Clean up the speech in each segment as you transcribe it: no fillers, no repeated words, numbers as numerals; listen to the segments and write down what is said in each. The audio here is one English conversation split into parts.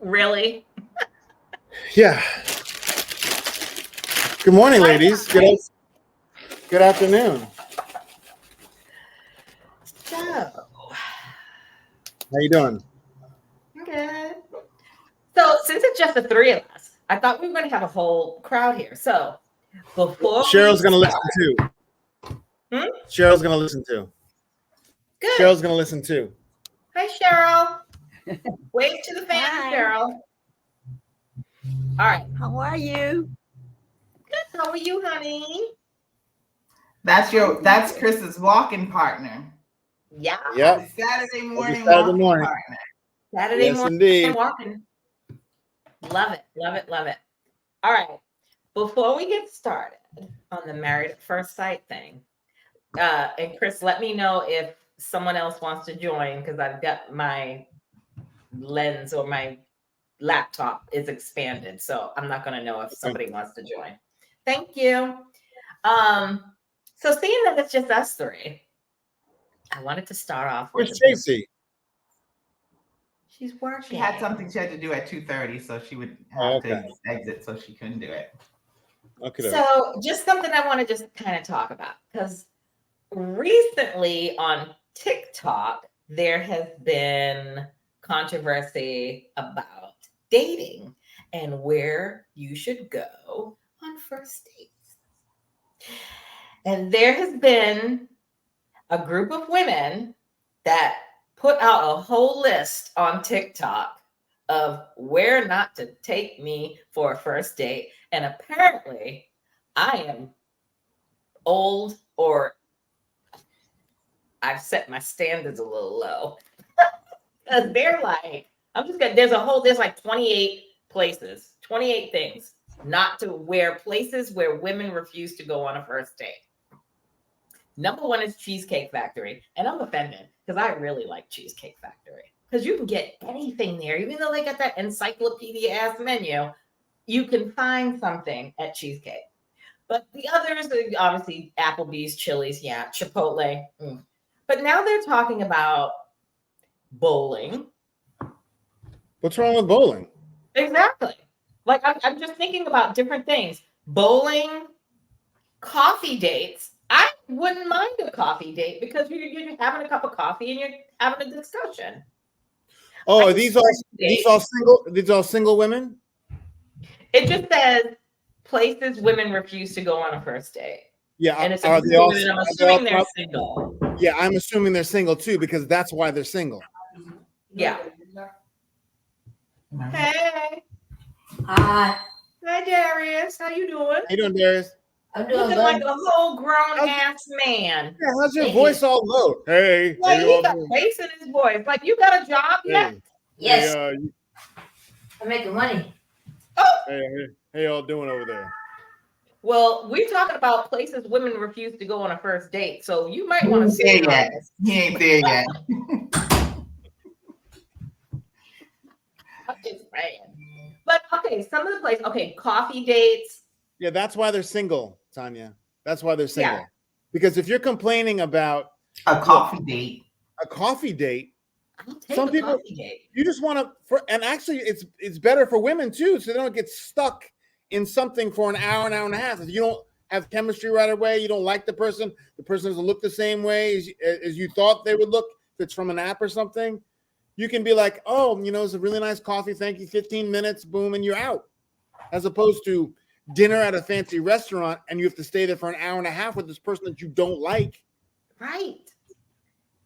Really? Yeah. Good morning, ladies. Good afternoon. So, How you doing? good. So, since it's just the three of us, I thought we were going to have a whole crowd here. So, before Cheryl's going to listen too. Cheryl's going to listen too. Good. Cheryl's going to listen too. Hi, Cheryl. Wave to the fans, Hi. Cheryl. All right. How are you? Good. How are you, honey? That's Chris's walking partner. Yeah. Yep. Saturday morning Saturday morning. partner. Saturday Yes, morning indeed. walking. Love it. Love it. Love it. All right. Before we get started on the Married at First Sight thing, and Chris, let me know if someone else wants to join because I've got my lens or my laptop is expanded, so I'm not going to know if somebody wants to join. Thank you. So seeing that it's just us three, I wanted to start off with Where's Tracy? She's working. She had something she had to do at 2:30, so she would have to exit, so she couldn't do it. Okay. So just something I want to just kind of talk about, because recently on TikTok, there has been controversy about dating and where you should go on first dates. And there has been a group of women that put out a whole list on TikTok of where not to take me for a first date. And apparently I am old, or I've set my standards a little low. Because they're like, there's like 28 places, 28 things not to wear, places where women refuse to go on a first date. Number one is Cheesecake Factory. And I'm offended because I really like Cheesecake Factory. Because you can get anything there, even though they got that encyclopedia ass menu, you can find something at Cheesecake. But the others are obviously Applebee's, Chili's, yeah, Chipotle. But now they're talking about bowling. What's wrong with bowling? Exactly. Like I'm just thinking about different things. Bowling, coffee dates. I wouldn't mind a coffee date because you're having a cup of coffee and you're having a discussion. Oh, are these all single? These all single women? It just says places women refuse to go on a first date. Yeah, and it's are they all? I'm assuming they're single. Yeah, I'm assuming they're single too because that's why they're single. Yeah. Hey. Hi. Hi, Darius. How you doing? How you doing, Darius? I'm doing Looking good. like a whole grown ass man. Yeah, how's your voice all low? Hey. Like he got bass in his voice. Like you got a job yet? Yes. Hey, I'm making money. Oh. Hey, y'all doing over there? Well, we're talking about places women refuse to go on a first date. So you might want to say that. He ain't there yet. I'm just saying. But okay, some of the places, coffee dates. Yeah, that's why they're single, Tanya. That's why they're single. Yeah. Because if you're complaining about a coffee date, some people you just want to, and actually it's better for women too, so they don't get stuck in something for an hour and a half. If you don't have chemistry right away, you don't like the person doesn't look the same way as you thought they would look, if it's from an app or something, you can be like, oh, it's a really nice coffee, thank you, 15 minutes, boom, and you're out. As opposed to dinner at a fancy restaurant and you have to stay there for an hour and a half with this person that you don't like. Right.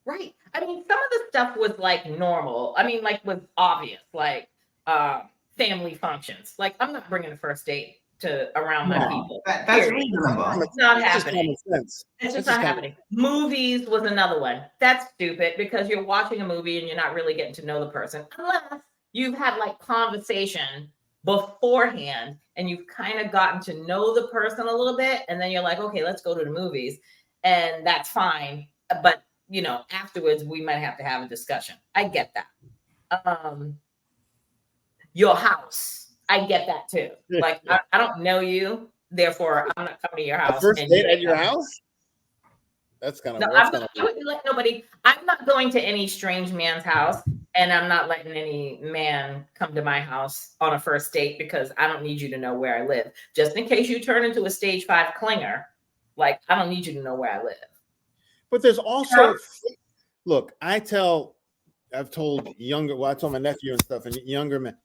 I mean, some of the stuff was like normal. I mean, like was obvious, like family functions. Like I'm not bringing a first date to around my people. That's reasonable. It's not happening. It's just not happening. Movies was another one. That's stupid because you're watching a movie and you're not really getting to know the person unless you've had like conversation beforehand, and you've kind of gotten to know the person a little bit, and then you're like, okay, let's go to the movies, and that's fine. But you know, afterwards we might have to have a discussion. I get that. Your house, I get that too. Like I don't know you, therefore I'm not coming to your house. A first date at your house? That's kind of. No, I wouldn't let nobody. I'm not going to any strange man's house, and I'm not letting any man come to my house on a first date because I don't need you to know where I live. Just in case you turn into a stage 5 clinger, like I don't need you to know where I live. But there's also, look, I've told younger, well, I told my nephew and stuff, and younger men,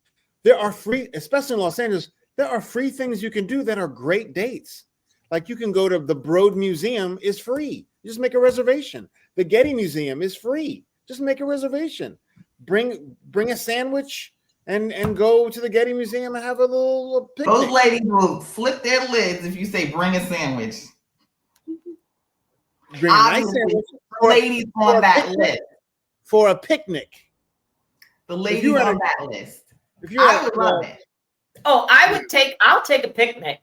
there are free, especially in Los Angeles, there are free things you can do that are great dates. Like you can go to the Broad Museum is free. Just make a reservation. The Getty Museum is free. Just make a reservation. Bring a sandwich and go to the Getty Museum and have a little picnic. Those ladies will flip their lids if you say bring a sandwich. Bring a nice sandwich. Ladies on that list. For a picnic. The ladies on that list. I would love it. Oh, I'll take a picnic.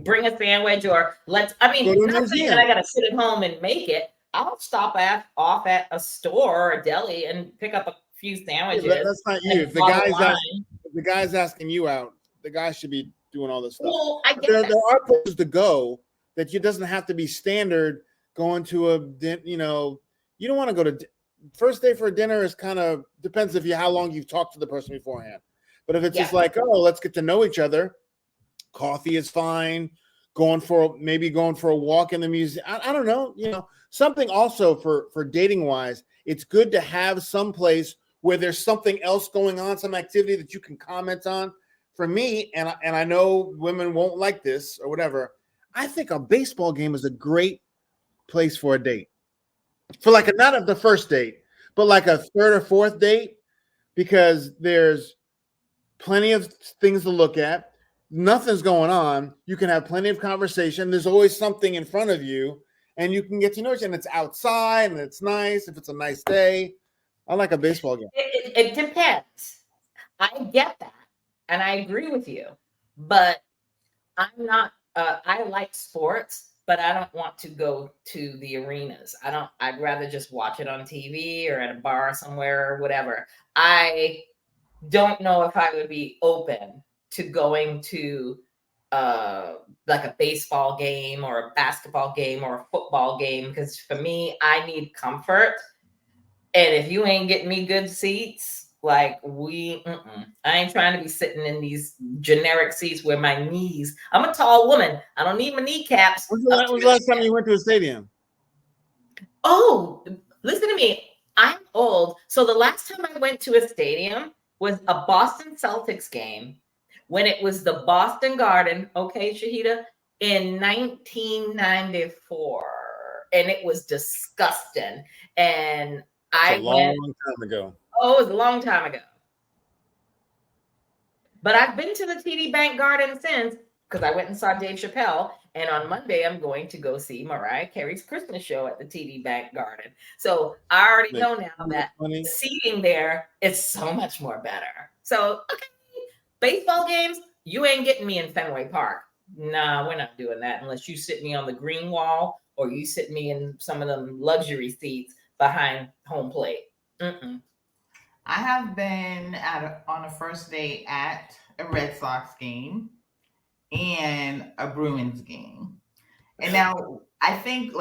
Bring a sandwich, or not saying that I gotta sit at home and make it. I'll stop off at a store or a deli and pick up a few sandwiches. Yeah, that's not you. If the guy's asking you out, the guy should be doing all this stuff. Well, I get there that. are places to go that it doesn't have to be standard going to you don't want to go to first day for a dinner is kind of depends how long you've talked to the person beforehand. But if it's just like, oh, let's get to know each other, coffee is fine. Going for a walk in the museum. I don't know, something also for dating wise, it's good to have some place where there's something else going on, some activity that you can comment on. For me, and I know women won't like this or whatever, I think a baseball game is a great place for a date. For like not at the first date, but like a third or fourth date, because there's plenty of things to look at. Nothing's going on. You can have plenty of conversation. There's always something in front of you, and you can get to know each other. And it's outside, and it's nice. If it's a nice day, I like a baseball game. It depends. I get that, and I agree with you. But I'm not. I like sports, but I don't want to go to the arenas. I'd rather just watch it on TV or at a bar somewhere or whatever. I don't know if I would be open to going to like a baseball game or a basketball game or a football game, because for me, I need comfort. And if you ain't getting me good seats, like I ain't trying to be sitting in these generic seats where my knees. I'm a tall woman. I don't need my kneecaps. When was the last time you went to a stadium? Oh, listen to me. I'm old. So the last time I went to a stadium was a Boston Celtics game, when it was the Boston Garden, okay, Shahida, in 1994. And it was disgusting. And a long time ago. Oh, it was a long time ago. But I've been to the TD Bank Garden since, because I went and saw Dave Chappelle. And on Monday, I'm going to go see Mariah Carey's Christmas show at the TD Bank Garden. So I already know now that the seating there is so much more better. So, okay. Baseball games, you ain't getting me in Fenway Park. Nah, we're not doing that unless you sit me on the green wall or you sit me in some of them luxury seats behind home plate. I have been on a first date at a Red Sox game and a Bruins game. And now I think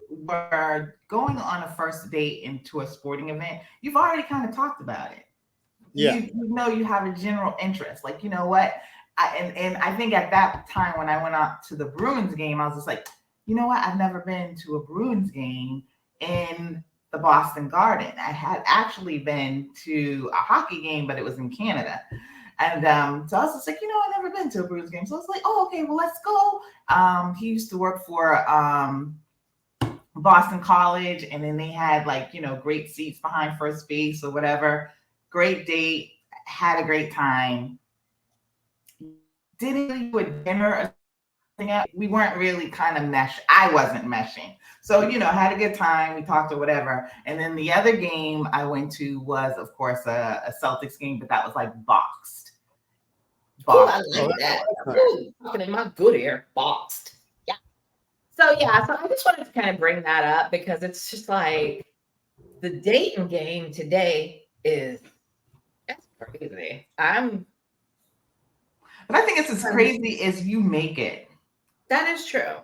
we're going on a first date into a sporting event. You've already kind of talked about it. Yeah. You know, you have a general interest. Like, you know what? And I think at that time when I went out to the Bruins game, I was just like, you know what? I've never been to a Bruins game in the Boston Garden. I had actually been to a hockey game, but it was in Canada. And so I was just like, I've never been to a Bruins game. So I was like, oh, okay, well, let's go. He used to work for Boston College, and then they had great seats behind first base or whatever. Great date, had a great time. Didn't do a dinner we weren't really kind of I wasn't meshing. So, had a good time. We talked or whatever. And then the other game I went to was, of course, a Celtics game, but that was like boxed. Oh, I like that. Ooh, talking in my good ear, boxed. Yeah. So I just wanted to kind of bring that up because it's just like the dating game today that's crazy. But I think it's as crazy as you make it. That is true.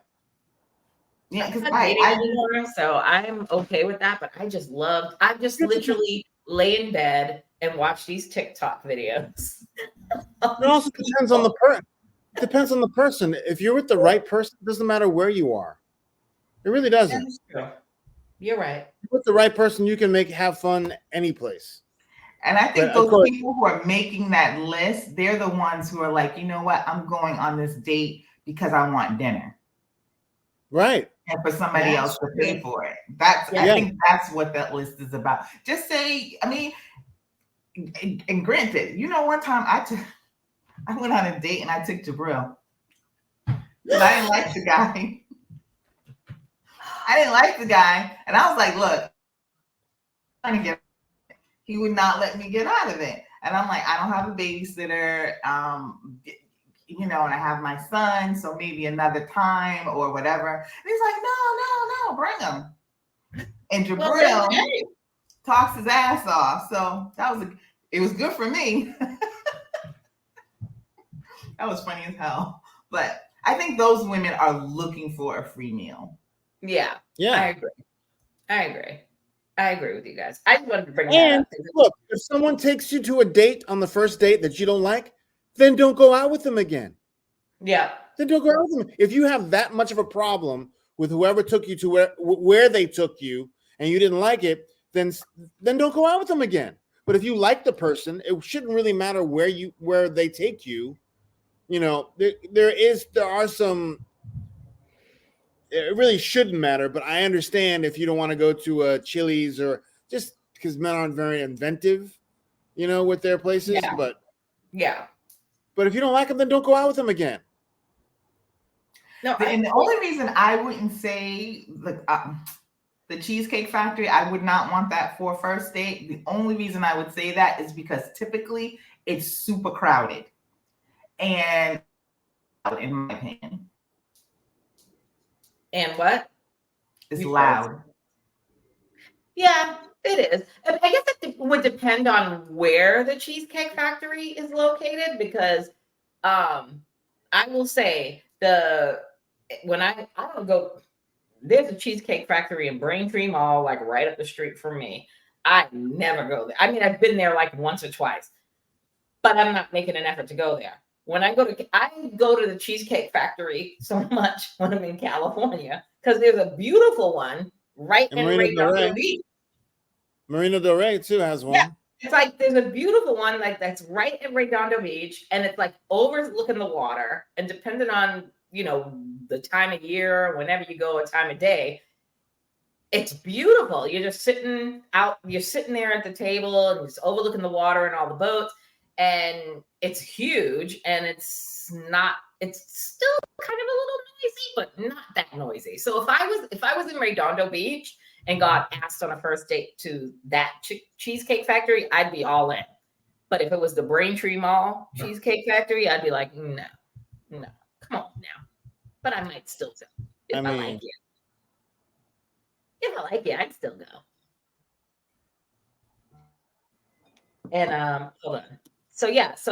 Yeah, because anymore, so I'm okay with that. But I just literally lay in bed and watch these TikTok videos. It also depends on the person. Depends on the person. If you're with the right person, it doesn't matter where you are. It really doesn't. That's true. You're right. With the right person, you can have fun any place. And I think those people who are making that list, they're the ones who are like, you know what? I'm going on this date because I want dinner. Right. And for somebody else to pay for it. I think that's what that list is about. Just say, I mean, and granted, one time I went on a date and I took Jabril. Because I didn't like the guy. And I was like, look, I'm trying to get. He would not let me get out of it. And I'm like, I don't have a babysitter, and I have my son, so maybe another time or whatever. And he's like, no, bring him. And Jabril talks his ass off. So it was good for me. That was funny as hell. But I think those women are looking for a free meal. Yeah. I agree with you guys. I just wanted to bring that up. Look, if someone takes you to a date on the first date that you don't like, then don't go out with them again. Yeah. Then don't go out with them. If you have that much of a problem with whoever took you to where they took you and you didn't like it, then don't go out with them again. But if you like the person, it shouldn't really matter where they take you. There are some. It really shouldn't matter, but I understand if you don't want to go to a Chili's or just because men aren't very inventive, with their places. Yeah. But if you don't like them, then don't go out with them again. No, and the only reason I wouldn't say the Cheesecake Factory, I would not want that for a first date. The only reason I would say that is because typically it's super crowded, and in my opinion. And what? It's loud. Yeah, it is. I guess it would depend on where the Cheesecake Factory is located because I will say when I don't go, there's a Cheesecake Factory in Braintree Mall, like right up the street from me. I never go there. I mean, I've been there like once or twice, but I'm not making an effort to go there. When I go to the Cheesecake Factory so much when I'm in California because there's a beautiful one right in Redondo Beach. Marina Del Rey too has one. Yeah, it's like there's a beautiful one that's right in Redondo Beach, and it's like overlooking the water. And depending on the time of year, whenever you go, a time of day, it's beautiful. You're just sitting out. You're sitting there at the table and just overlooking the water and all the boats. And it's huge, and it's still kind of a little noisy, but not that noisy. So if I was in Redondo Beach and got asked on a first date to that Cheesecake Factory, I'd be all in. But if it was the Braintree Mall Cheesecake Factory, I'd be like, no, come on now. But I might still go if I like it. If I like it, I'd still go. And hold on. So as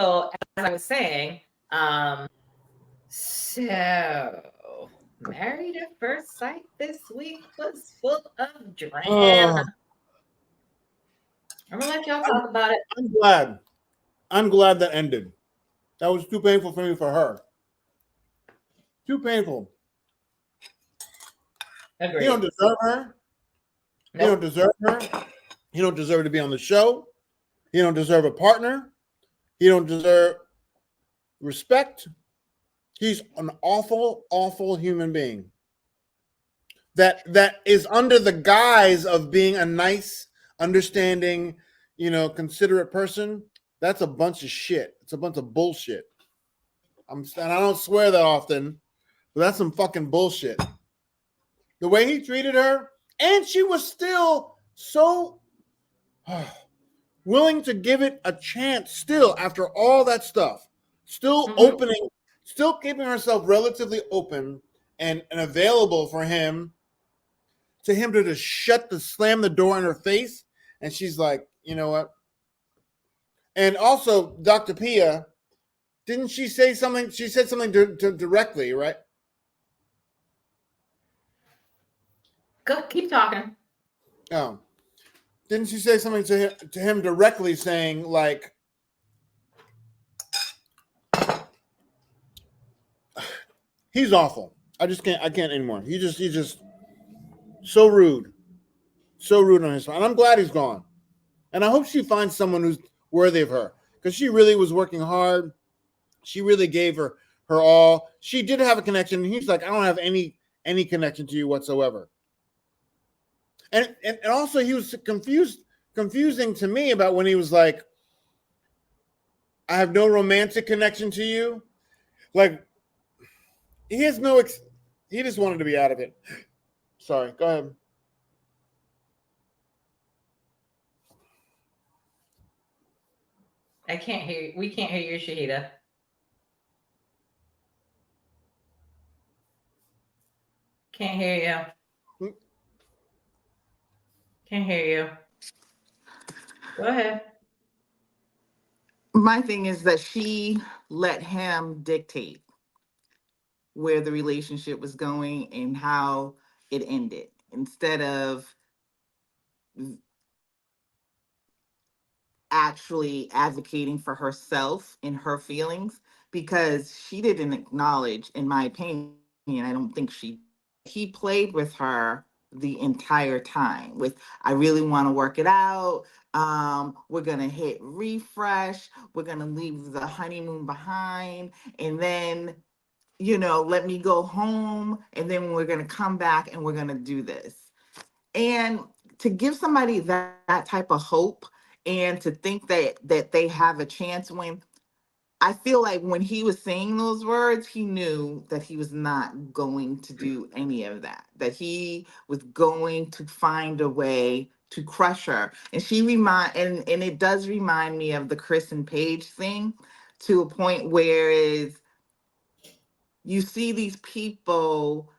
I was saying, Married at First Sight this week was full of drama. I'm gonna let y'all talk about it. I'm glad that ended. That was too painful for me for her. Too painful. Agreed. You don't deserve her. Nope. You don't deserve her. You don't deserve to be on the show. You don't deserve a partner. You don't deserve respect. He's an awful, awful human being. That is under the guise of being a nice, understanding, considerate person. That's a bunch of shit. It's a bunch of bullshit. And I don't swear that often, But that's some fucking bullshit. The way he treated her, and she was still so willing to give it a chance still after all that stuff. Still opening, still keeping herself relatively open and available for him to just slam the door in her face. And she's like, you know what? And also, Dr. Pia, didn't she say something? She said something directly, right? Go, keep talking. Oh, didn't she say something to him directly, saying like, he's awful. I can't anymore. He's just so rude on his part. And I'm glad he's gone. And I hope she finds someone who's worthy of her, because she really was working hard. She really gave her all. She did have a connection. And he's like, I don't have any connection to you whatsoever. And also he was confusing to me about when he was like, I have no romantic connection to you. Like, he has no, he just wanted to be out of it. Sorry, go ahead. I can't hear you. We can't hear you, Shahida. Can't hear you. Can't hear you. Go ahead. My thing is that she let him dictate where the relationship was going and how it ended, instead of actually advocating for herself and her feelings, because she didn't acknowledge, in my opinion, I don't think he played with her the entire time with, I really want to work it out. We're going to hit refresh. We're going to leave the honeymoon behind. And then, let me go home. And then we're going to come back and we're going to do this. And to give somebody that type of hope, and to think that they have a chance, when I feel like when he was saying those words, he knew that he was not going to do any of that, that he was going to find a way to crush her. And and it does remind me of the Chris and Paige thing, to a point where is you see these people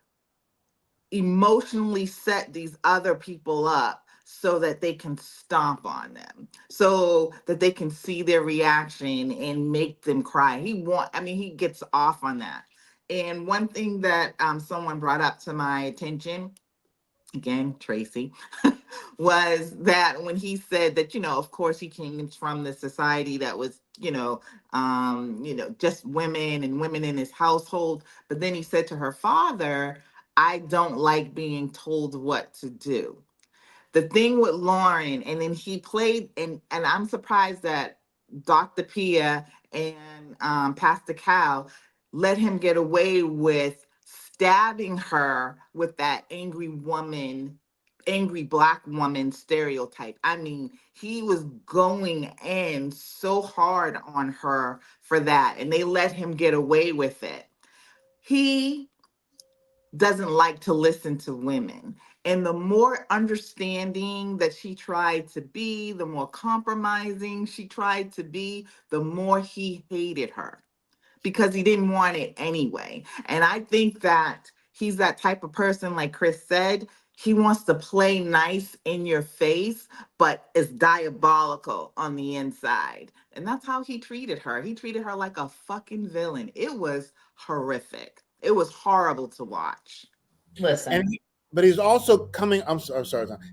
emotionally set these other people up so that they can stomp on them, so that they can see their reaction and make them cry. He gets off on that. And one thing that someone brought up to my attention, again, Tracy, was that when he said that, of course he came from the society that was, just women and women in his household. But then he said to her father, I don't like being told what to do. The thing with Lauren, and then he played, and I'm surprised that Dr. Pia and Pastor Cal let him get away with stabbing her with that angry Black woman stereotype. I mean, he was going in so hard on her for that, and they let him get away with it. He doesn't like to listen to women. And the more understanding that she tried to be, the more compromising she tried to be, the more he hated her, because he didn't want it anyway. And I think that he's that type of person, like Chris said, he wants to play nice in your face, but is diabolical on the inside. And that's how he treated her. He treated her like a fucking villain. It was horrific. It was horrible to watch. Listen. But he's also coming, I'm sorry,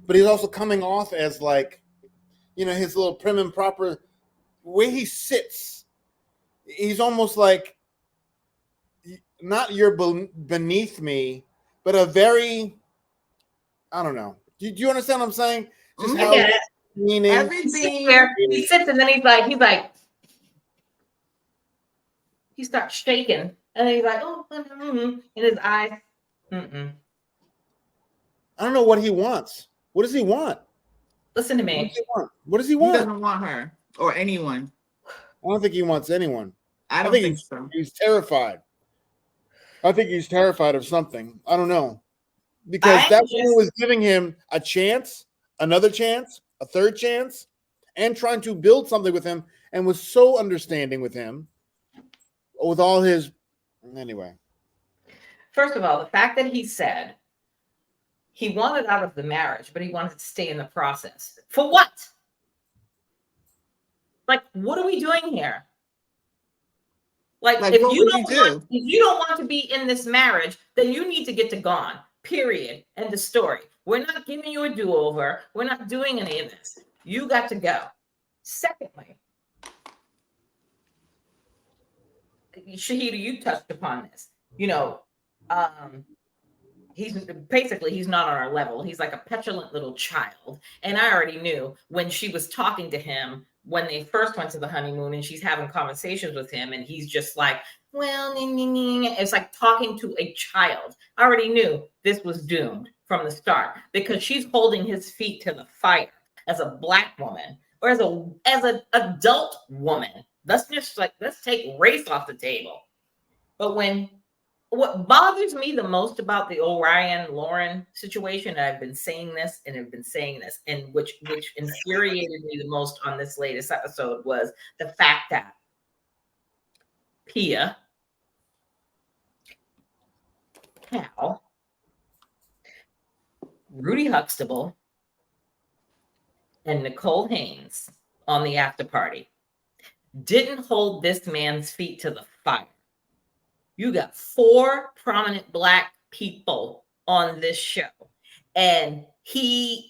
but he's also coming off as like, his little prim and proper way he sits. He's almost like, not you're beneath me, but a very, I don't know. Do you understand what I'm saying? Just I get it. Meaning, everything. He sits and then he's like, he starts shaking. And then he's like, oh, in his eyes. I don't know what he wants. What does he want? Listen to me. What does he want? He doesn't want her or anyone. I don't think he wants anyone. I don't think so. He's terrified. I think he's terrified of something. I don't know. Because that woman was giving him a chance, another chance, a third chance, and trying to build something with him, and was so understanding with him, with all his. Anyway. First of all, the fact that he said he wanted out of the marriage, but he wanted to stay in the process. For what? Like, what are we doing here? Like if you don't want to be in this marriage, then you need to get to gone. Period. End of story. We're not giving you a do-over. We're not doing any of this. You got to go. Secondly, Shahida, you touched upon this. You know, he's not on our level. He's like a petulant little child. And I already knew when she was talking to him when they first went to the honeymoon and she's having conversations with him and he's just like, well, it's like talking to a child. I already knew this was doomed from the start because she's holding his feet to the fire as a Black woman or as an adult woman. Let's take race off the table. But what bothers me the most about the Orion Lauren situation, and I've been saying this, and which infuriated me the most on this latest episode was the fact that Pia, Cal, Rudy Huxtable, and Nicole Haynes on the after party didn't hold this man's feet to the fire. You got 4 prominent Black people on this show. And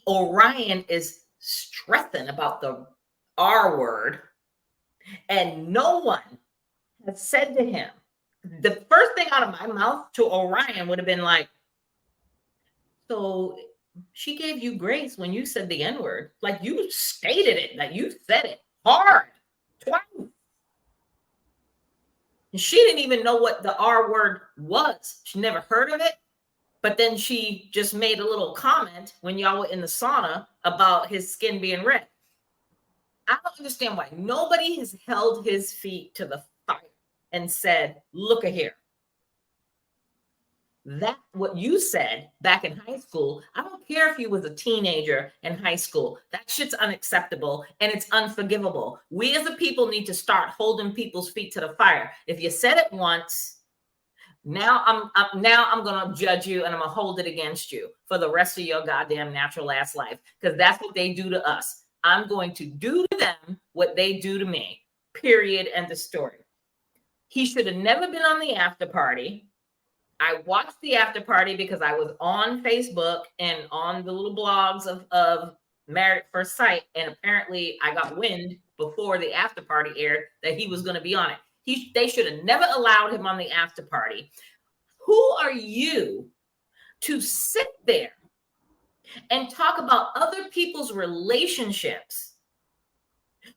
Orion is stressing about the R word. And no one has said to him, the first thing out of my mouth to Orion would have been like, so she gave you grace when you said the N-word. Like you stated it, like you said it hard twice. And she didn't even know what the R word was. She never heard of it. But then she just made a little comment when y'all were in the sauna about his skin being red. I don't understand why nobody has held his feet to the fire and said, look at here. That what you said back in high school, I don't care if you was a teenager in high school. That shit's unacceptable and it's unforgivable. We as a people need to start holding people's feet to the fire. If you said it once, now I'm gonna judge you and I'm gonna hold it against you for the rest of your goddamn natural ass life because that's what they do to us. I'm going to do to them what they do to me. Period. End of story. He should have never been on the after party. I watched the after party because I was on Facebook and on the little blogs of Married at First Sight. And apparently I got wind before the after party aired that he was going to be on it. They should have never allowed him on the after party. Who are you to sit there and talk about other people's relationships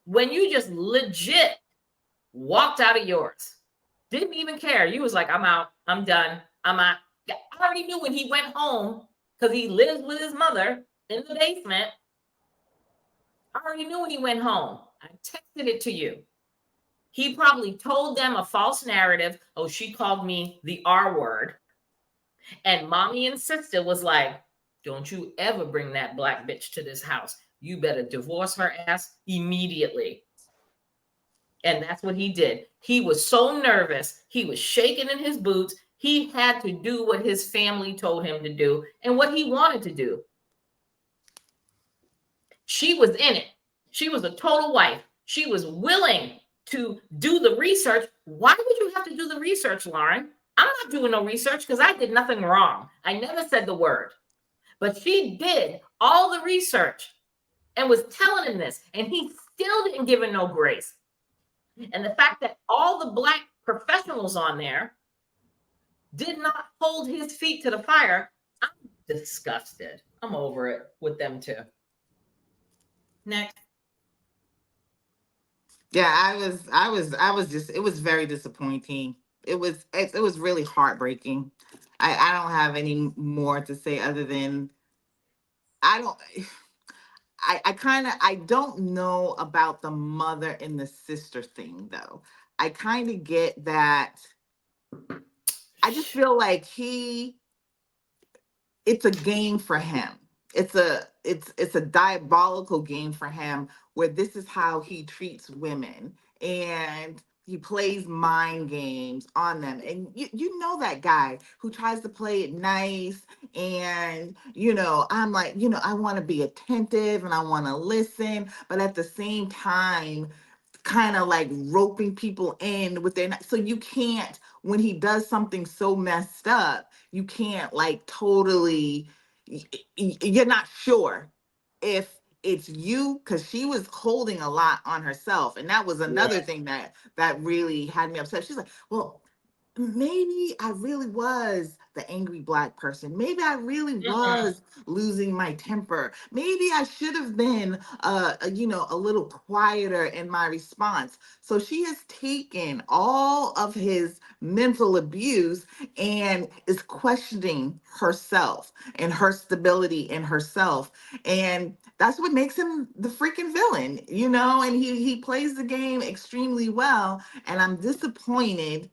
when you just legit walked out of yours? Didn't even care. You was like, I'm out. I'm done. I'm out. I already knew when he went home because he lives with his mother in the basement. I already knew when he went home. I texted it to you. He probably told them a false narrative. Oh, she called me the R word. And mommy and sister was like, don't you ever bring that Black bitch to this house. You better divorce her ass immediately. And that's what he did. He was so nervous. He was shaking in his boots. He had to do what his family told him to do and what he wanted to do. She was in it. She was a total wife. She was willing to do the research. Why would you have to do the research, Lauren? I'm not doing no research because I did nothing wrong. I never said the word. But she did all the research and was telling him this, and he still didn't give her no grace. And the fact that all the Black professionals on there did not hold his feet to the fire, I'm disgusted. I'm over it with them too. Next. Yeah, I was just, it was very disappointing. It was really heartbreaking. I don't have any more to say other than I don't know about the mother and the sister thing though. I kind of get that I just feel like it's a game for him. It's a diabolical game for him where this is how he treats women, and he plays mind games on them. And you know that guy who tries to play it nice, and I'm like, I want to be attentive and I want to listen, but at the same time kind of like roping people in with their, so you can't, when he does something so messed up, you can't like totally, you're not sure if it's you, because she was holding a lot on herself, and that was another thing that really had me upset. She's like, well, maybe I really was the angry Black person. Maybe I really was losing my temper. Maybe I should have been, a little quieter in my response. So she has taken all of his mental abuse and is questioning herself and her stability in herself. And that's what makes him the freaking villain, and he plays the game extremely well. And I'm disappointed,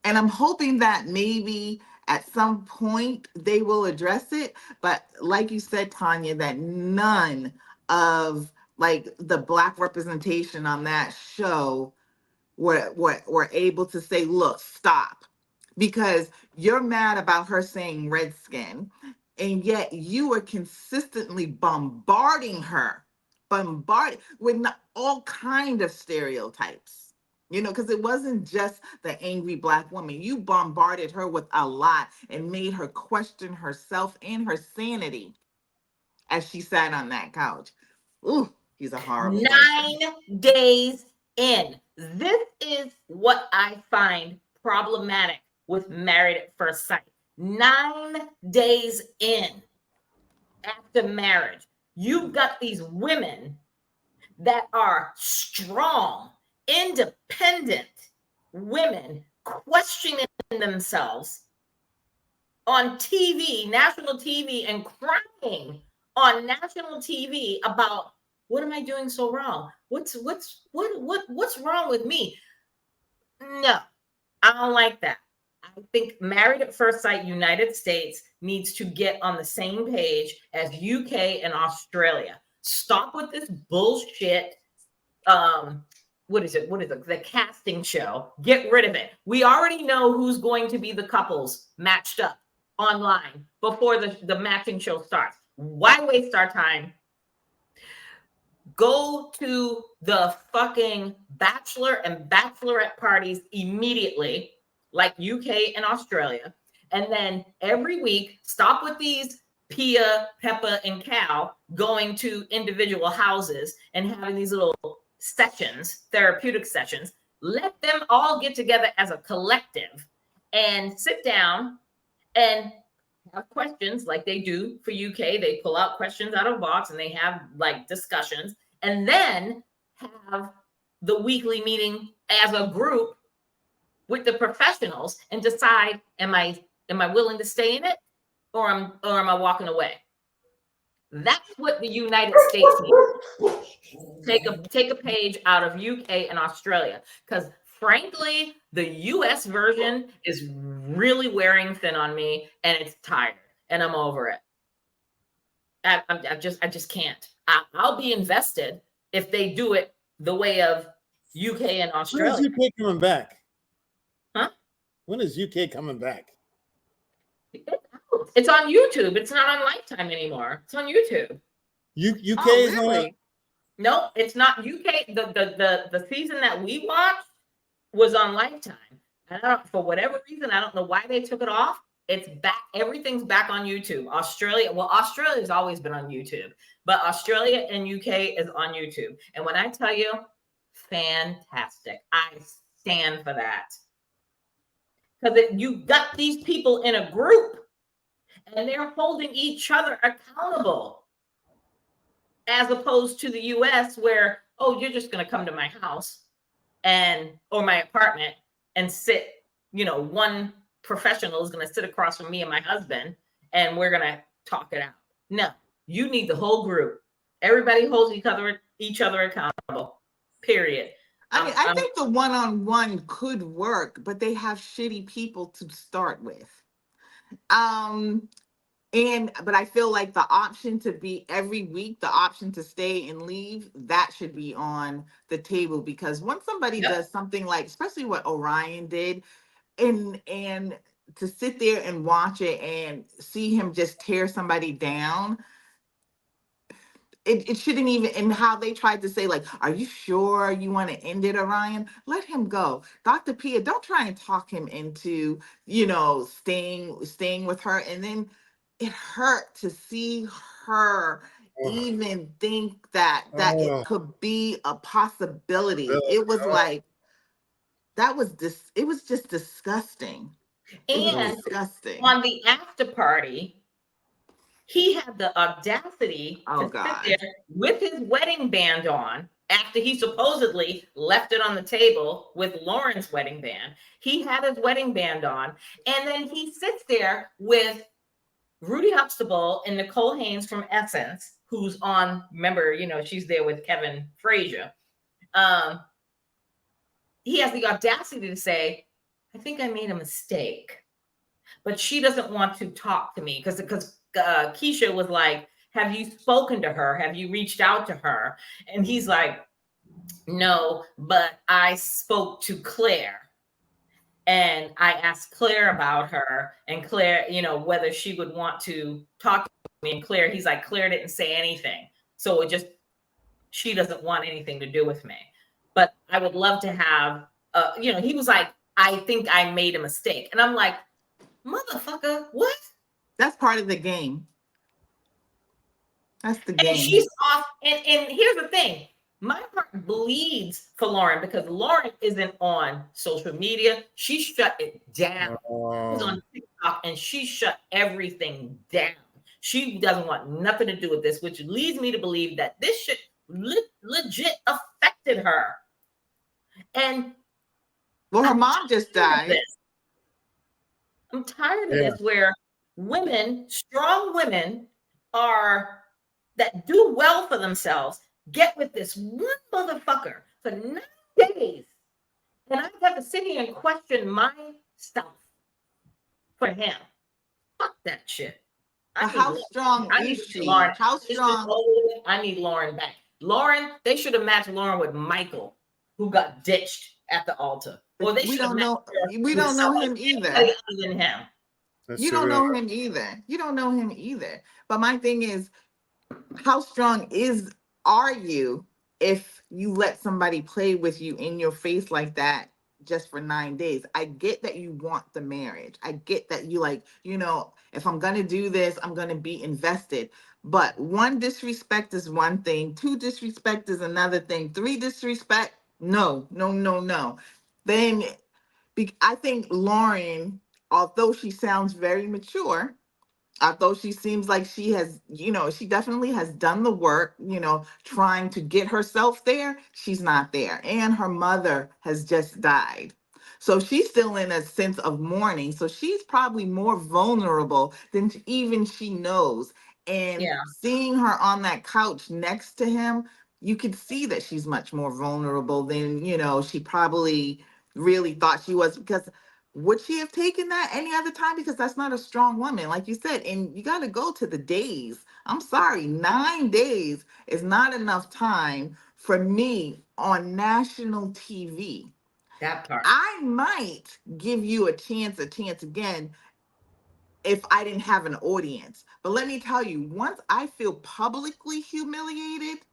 and I'm hoping that maybe at some point they will address it. But like you said, Tanya, that none of like the Black representation on that show were able to say, look, stop. Because you're mad about her saying redskin, and yet you are consistently bombarding her, with all kind of stereotypes. Because it wasn't just the angry Black woman. You bombarded her with a lot and made her question herself and her sanity as she sat on that couch. Ooh, he's a horrible person. 9 days in. This is what I find problematic with Married at First Sight. 9 days in after marriage, you've got these women that are strong, independent women questioning themselves on TV, national TV, and crying on national TV about, what am I doing so wrong? What's wrong with me? No, I don't like that. I think Married at First Sight United States needs to get on the same page as UK and Australia. Stop with this bullshit. What is it? The casting show. Get rid of it. We already know who's going to be the couples matched up online before the matching show starts. Why waste our time? Go to the fucking bachelor and bachelorette parties immediately, like UK and Australia. And then every week, stop with these Pia, Peppa, and Cal going to individual houses and having these little sessions, therapeutic sessions. Let them all get together as a collective and sit down and have questions like they do for UK. They pull out questions out of a box and they have like discussions, and then have the weekly meeting as a group with the professionals and decide, am I willing to stay in it, or am I walking away? That's what the United States needs. Take a page out of UK and Australia, because frankly, the US version is really wearing thin on me, and it's tired, and I'm over it. I just can't. I'll be invested if they do it the way of UK and Australia. When is UK coming back? Huh? When is UK coming back? It's on YouTube. It's not on Lifetime anymore. It's on YouTube. UK Oh, is really? on. No, it's not UK. The season that we watched was on Lifetime. And for whatever reason, I don't know why they took it off. It's back. Everything's back on YouTube. Australia's always been on YouTube, but Australia and UK is on YouTube. And when I tell you, fantastic. I stand for that. Because you got these people in a group and they're holding each other accountable, as opposed to the US where, oh, you're just going to come to my house or my apartment and sit, one professional is going to sit across from me and my husband and we're going to talk it out. No, you need the whole group. Everybody holds each other accountable, period. I mean, I think the one-on-one could work, but they have shitty people to start with. But I feel like the option to be every week, the option to stay and leave, that should be on the table, because once somebody does something like, especially what Orion did, and to sit there and watch it and see him just tear somebody down, it shouldn't even. And how they tried to say, like, are you sure you want to end it, Orion? Let him go. Dr. Pia, don't try and talk him into, staying with her. And then it hurt to see her even think that it could be a possibility. It was like, it was just disgusting. And disgusting. On the after party, he had the audacity to sit there with his wedding band on after he supposedly left it on the table with Lauren's wedding band. He had his wedding band on, and then he sits there with Rudy Huxtable and Nicole Haynes from Essence, who's on, remember, she's there with Kevin Frazier. He has the audacity to say, I think I made a mistake, but she doesn't want to talk to me because Keisha was like, have you spoken to her? Have you reached out to her? And he's like, no, but I spoke to Claire and I asked Claire about her, and Claire, whether she would want to talk to me. And Claire, he's like, Claire didn't say anything. So she doesn't want anything to do with me. But I would love to have, he was like, I think I made a mistake. And I'm like, motherfucker, what? That's part of the game. That's the game. And she's off. And here's the thing. My heart bleeds for Lauren because Lauren isn't on social media. She shut it down. She's on TikTok and she shut everything down. She doesn't want nothing to do with this, which leads me to believe that this shit legit affected her. And her mom just died. I'm tired of this, where women, strong women, that do well for themselves, get with this one motherfucker for 9 days. And I have to sit here and question myself for him. Fuck that shit. How strong is she? Lauren. How strong? I need Lauren back. Lauren, they should have matched Lauren with Michael, who got ditched at the altar. Or we don't know. We don't know him either. Other than him. You don't know him either. You don't know him either. But my thing is, how strong are you if you let somebody play with you in your face like that just for 9 days? I get that you want the marriage. I get that you if I'm going to do this, I'm going to be invested. But 1 disrespect is one thing. 2 disrespect is another thing. 3 disrespect, no. Then I think Lauren, although she sounds very mature, although she seems like she has, she definitely has done the work, trying to get herself there, she's not there. And her mother has just died. So she's still in a sense of mourning. So she's probably more vulnerable than even she knows. And seeing her on that couch next to him, you could see that she's much more vulnerable than, she probably really thought she was, because would she have taken that any other time? Because that's not a strong woman, like you said. And you got to go to the days. I'm sorry, 9 days is not enough time for me on national TV. That part. I might give you a chance again if I didn't have an audience. But let me tell you, once I feel publicly humiliated,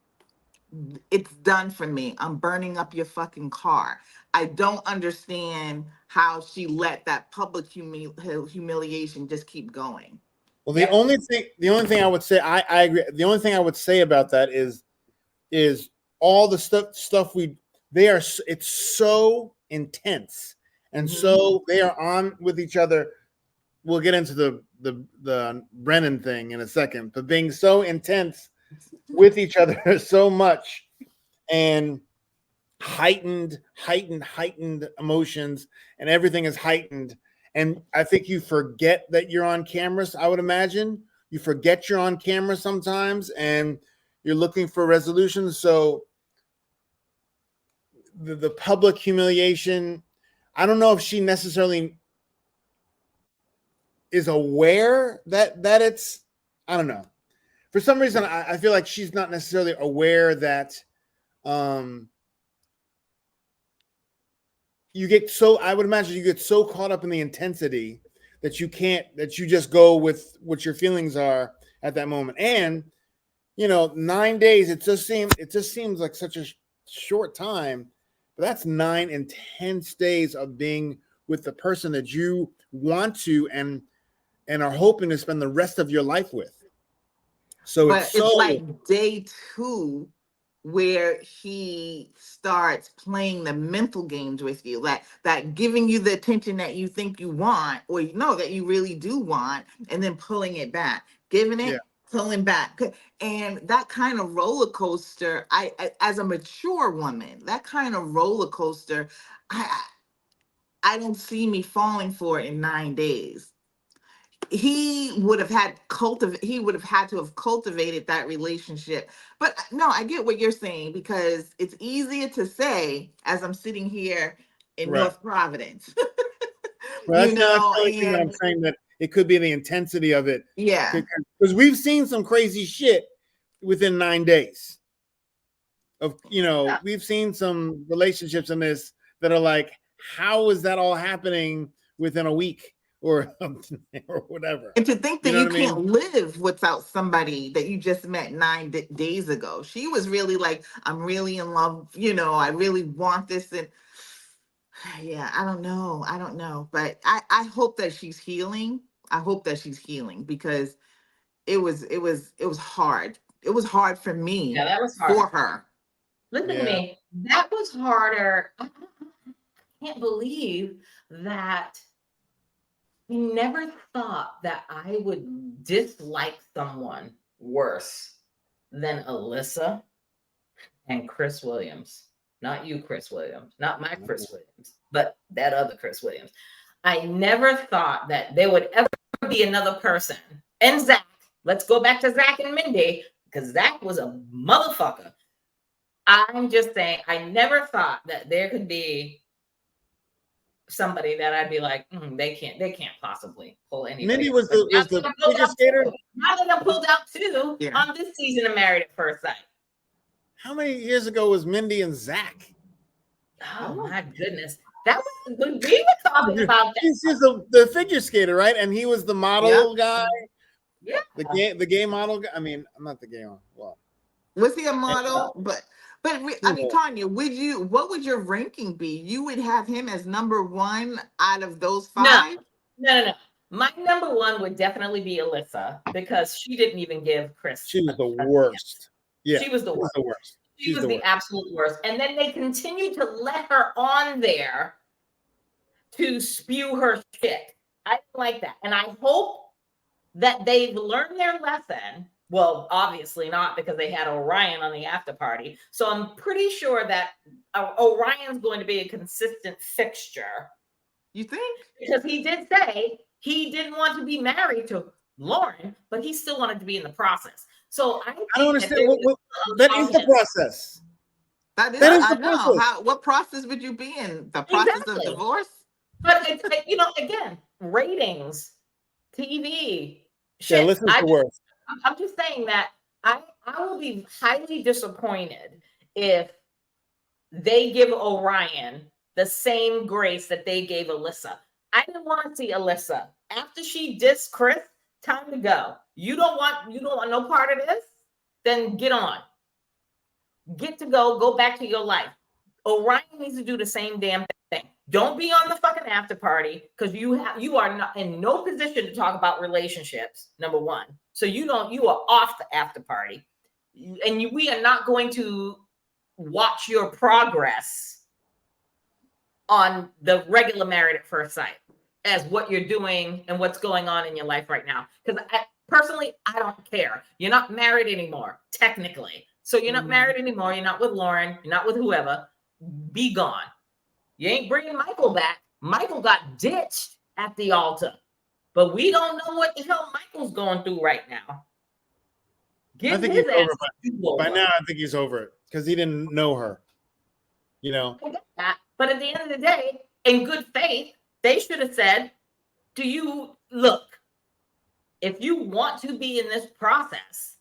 it's done for me. I'm burning up your fucking car. I don't understand how she let that public humiliation just keep going. Well, the only thing I would say, I agree. The only thing I would say about that is all the stuff it's so intense, and so they are on with each other. We'll get into the Brennan thing in a second, but being so intense with each other so much, and heightened emotions, and everything is heightened. And I think you forget that you're on cameras. I would imagine you forget you're on camera sometimes, and you're looking for resolutions. So the public humiliation. I don't know if she necessarily is aware that it's, I don't know. For some reason, I feel like she's not necessarily aware that you get so, I would imagine you get so caught up in the intensity that you just go with what your feelings are at that moment. And, 9 days, it just seems like such a short time, but that's 9 intense days of being with the person that you want to and are hoping to spend the rest of your life with. So But it's like day 2 where he starts playing the mental games with you, that giving you the attention that you think you want, or that you really do want, and then pulling it back, giving it, pulling back. And that kind of roller coaster, I as a mature woman, that kind of roller coaster, I don't see me falling for it in 9 days. He would have had to have cultivated that relationship. But no, I get what you're saying, because it's easier to say as I'm sitting here in North Providence. Well, that's not what I'm saying, that it could be the intensity of it. Yeah. Because we've seen some crazy shit within 9 days. We've seen some relationships in this that are like, how is that all happening within a week? Or whatever. And to think that you can't live without somebody that you just met 9 days ago. She was really like, I'm really in love, I really want this. And yeah, I don't know. But I hope that she's healing. I hope that she's healing, because it was hard. It was hard for me. Yeah, that was hard for her. Listen to me. That was harder. I can't believe that I never thought that I would dislike someone worse than Alyssa and Chris Williams. Not you, Chris Williams. Not my Chris Williams, but that other Chris Williams. I never thought that there would ever be another person. And Zach. Let's go back to Zach and Mindy, because Zach was a motherfucker. I'm just saying, I never thought that there could be somebody that I'd be like, they can't possibly pull anybody. Mindy was the figure skater. Now that I pulled out too on this season of Married at First Sight. How many years ago was Mindy and Zach? Oh my goodness. That was when we were talking about that. She's the figure skater, right? And he was the model guy. Yeah. The gay model guy. I mean, I'm not the gay one. Well, was he a model? But I mean, Tanya, what would your ranking be? You would have him as number 1 out of those 5? No. My number 1 would definitely be Alyssa, because she didn't even give Chris. She was the worst. Yeah, she was the worst. She was the absolute worst. And then they continued to let her on there to spew her shit. I didn't like that. And I hope that they've learned their lesson. Well, obviously not, because they had Orion on the after party. So I'm pretty sure that Orion's going to be a consistent fixture. You think? Because he did say he didn't want to be married to Lauren, but he still wanted to be in the process. So I don't understand. That is the process. That is the process. What process would you be in? The process of divorce? But it's like, again, ratings, TV, shit. Yeah, listen to words. I'm just saying that I will be highly disappointed if they give Orion the same grace that they gave Alyssa. I didn't want to see Alyssa after she dissed Chris. Time to go. You don't want no part of this? Then get on. Get to go back to your life. Orion needs to do the same damn thing. Don't be on the fucking after party, because you are not in no position to talk about relationships. Number 1, so you are off the after party, and we are not going to watch your progress on the regular Married at First Sight as what you're doing and what's going on in your life right now. Because personally, I don't care. You're not married anymore, technically. So you're not married anymore. You're not with Lauren. You're not with whoever. Be gone. You ain't bringing Michael back. Michael got ditched at the altar. But we don't know what the hell Michael's going through right now. I think he's over by now. I think he's over it, because he didn't know her. You know, I get that. But at the end of the day, in good faith, they should have said, do you look, if you want to be in this process,